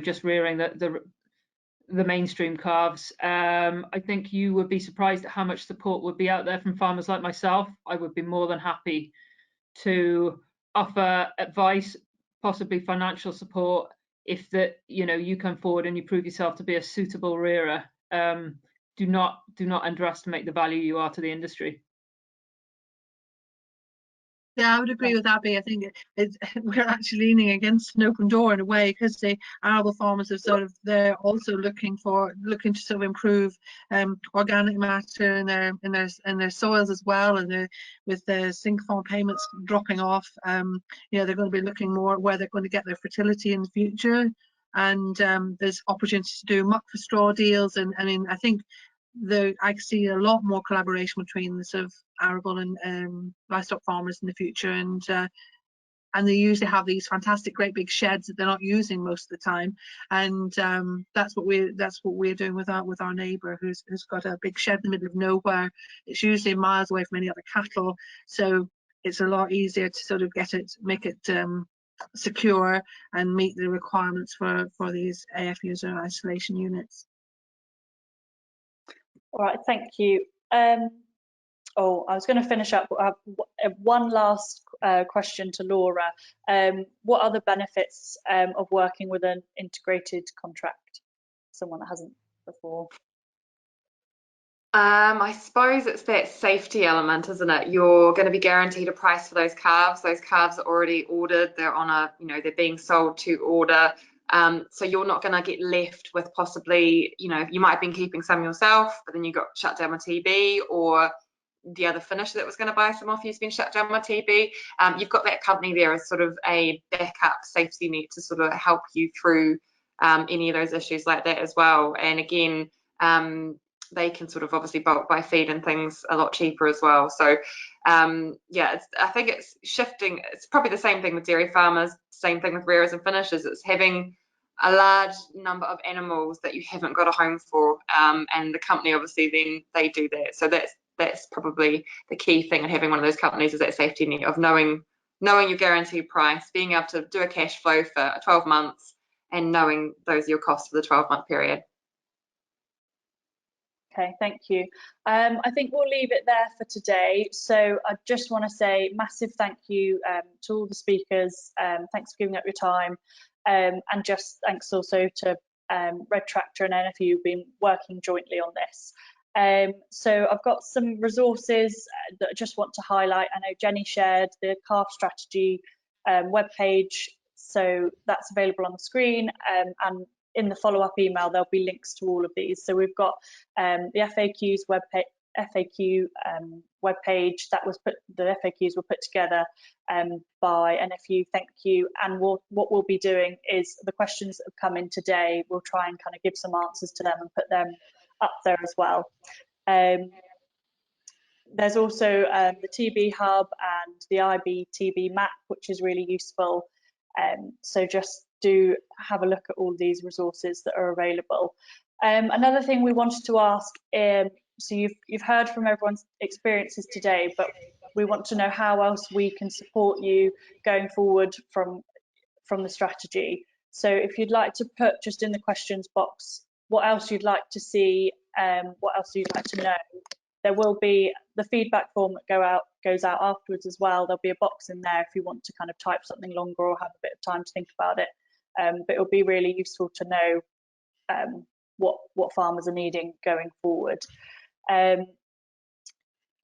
just rearing the mainstream calves. I think you would be surprised at how much support would be out there from farmers like myself. I would be more than happy to offer advice, possibly financial support, if you come forward and you prove yourself to be a suitable rearer. Do not underestimate the value you are to the industry. Yeah, I would agree with Abby. I think we're actually leaning against an open door in a way, because the arable farmers are they're also looking to sort of improve organic matter in their soils as well, and with the sink farm payments dropping off, they're going to be looking more at where they're going to get their fertility in the future, and there's opportunities to do muck for straw deals, and I mean, I think I see a lot more collaboration between the sort of arable and livestock farmers in the future, and and they usually have these fantastic great big sheds that they're not using most of the time. And that's what we're doing with our neighbour who's got a big shed in the middle of nowhere. It's usually miles away from any other cattle, so it's a lot easier to sort of make it secure and meet the requirements for these AFUs or isolation units. All right, thank you. Oh, I was going to finish up. One last question to Laura. What are the benefits of working with an integrated contract? Someone that hasn't before. I suppose it's that safety element, isn't it? You're going to be guaranteed a price for those calves. Those calves are already ordered. They're on a, they're being sold to order. So you're not going to get left with possibly, you might have been keeping some yourself, but then you got shut down with TB, or the other finisher that was going to buy some off you's been shut down with TB. You've got that company there as sort of a backup safety net to sort of help you through any of those issues like that as well. And again, they can sort of obviously bulk buy feed and things a lot cheaper as well. So yeah, I think it's shifting. It's probably the same thing with dairy farmers, same thing with rearers and finishers. It's having a large number of animals that you haven't got a home for, and the company obviously then they do that. So that's probably the key thing in having one of those companies, is that safety net of knowing your guaranteed price, being able to do a cash flow for 12 months and knowing those are your costs for the 12-month period. Okay, thank you. I think we'll leave it there for today. So I just want to say massive thank you to all the speakers. Thanks for giving up your time. And just thanks also to Red Tractor and NFU who've been working jointly on this. So I've got some resources that I just want to highlight. I know Jenny shared the calf strategy webpage, so that's available on the screen, and in the follow-up email there'll be links to all of these. So we've got the FAQs FAQ webpage that was the FAQs were put together by NFU. Thank you. And what we'll be doing is the questions that have come in today, we'll try and kind of give some answers to them and put them up there as well. There's also the TB Hub and the IB TB map, which is really useful. So just do have a look at all these resources that are available. Another thing we wanted to ask, so you've heard from everyone's experiences today, but we want to know how else we can support you going forward from the strategy. So if you'd like to put just in the questions box what else you'd like to see, what else you'd like to know. There will be the feedback form that goes out afterwards as well. There'll be a box in there if you want to kind of type something longer or have a bit of time to think about it. But it'll be really useful to know what farmers are needing going forward.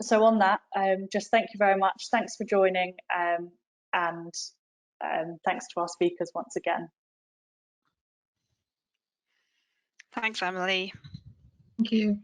So on that, just thank you very much. Thanks for joining, and thanks to our speakers once again. Thanks, Emily. Thank you.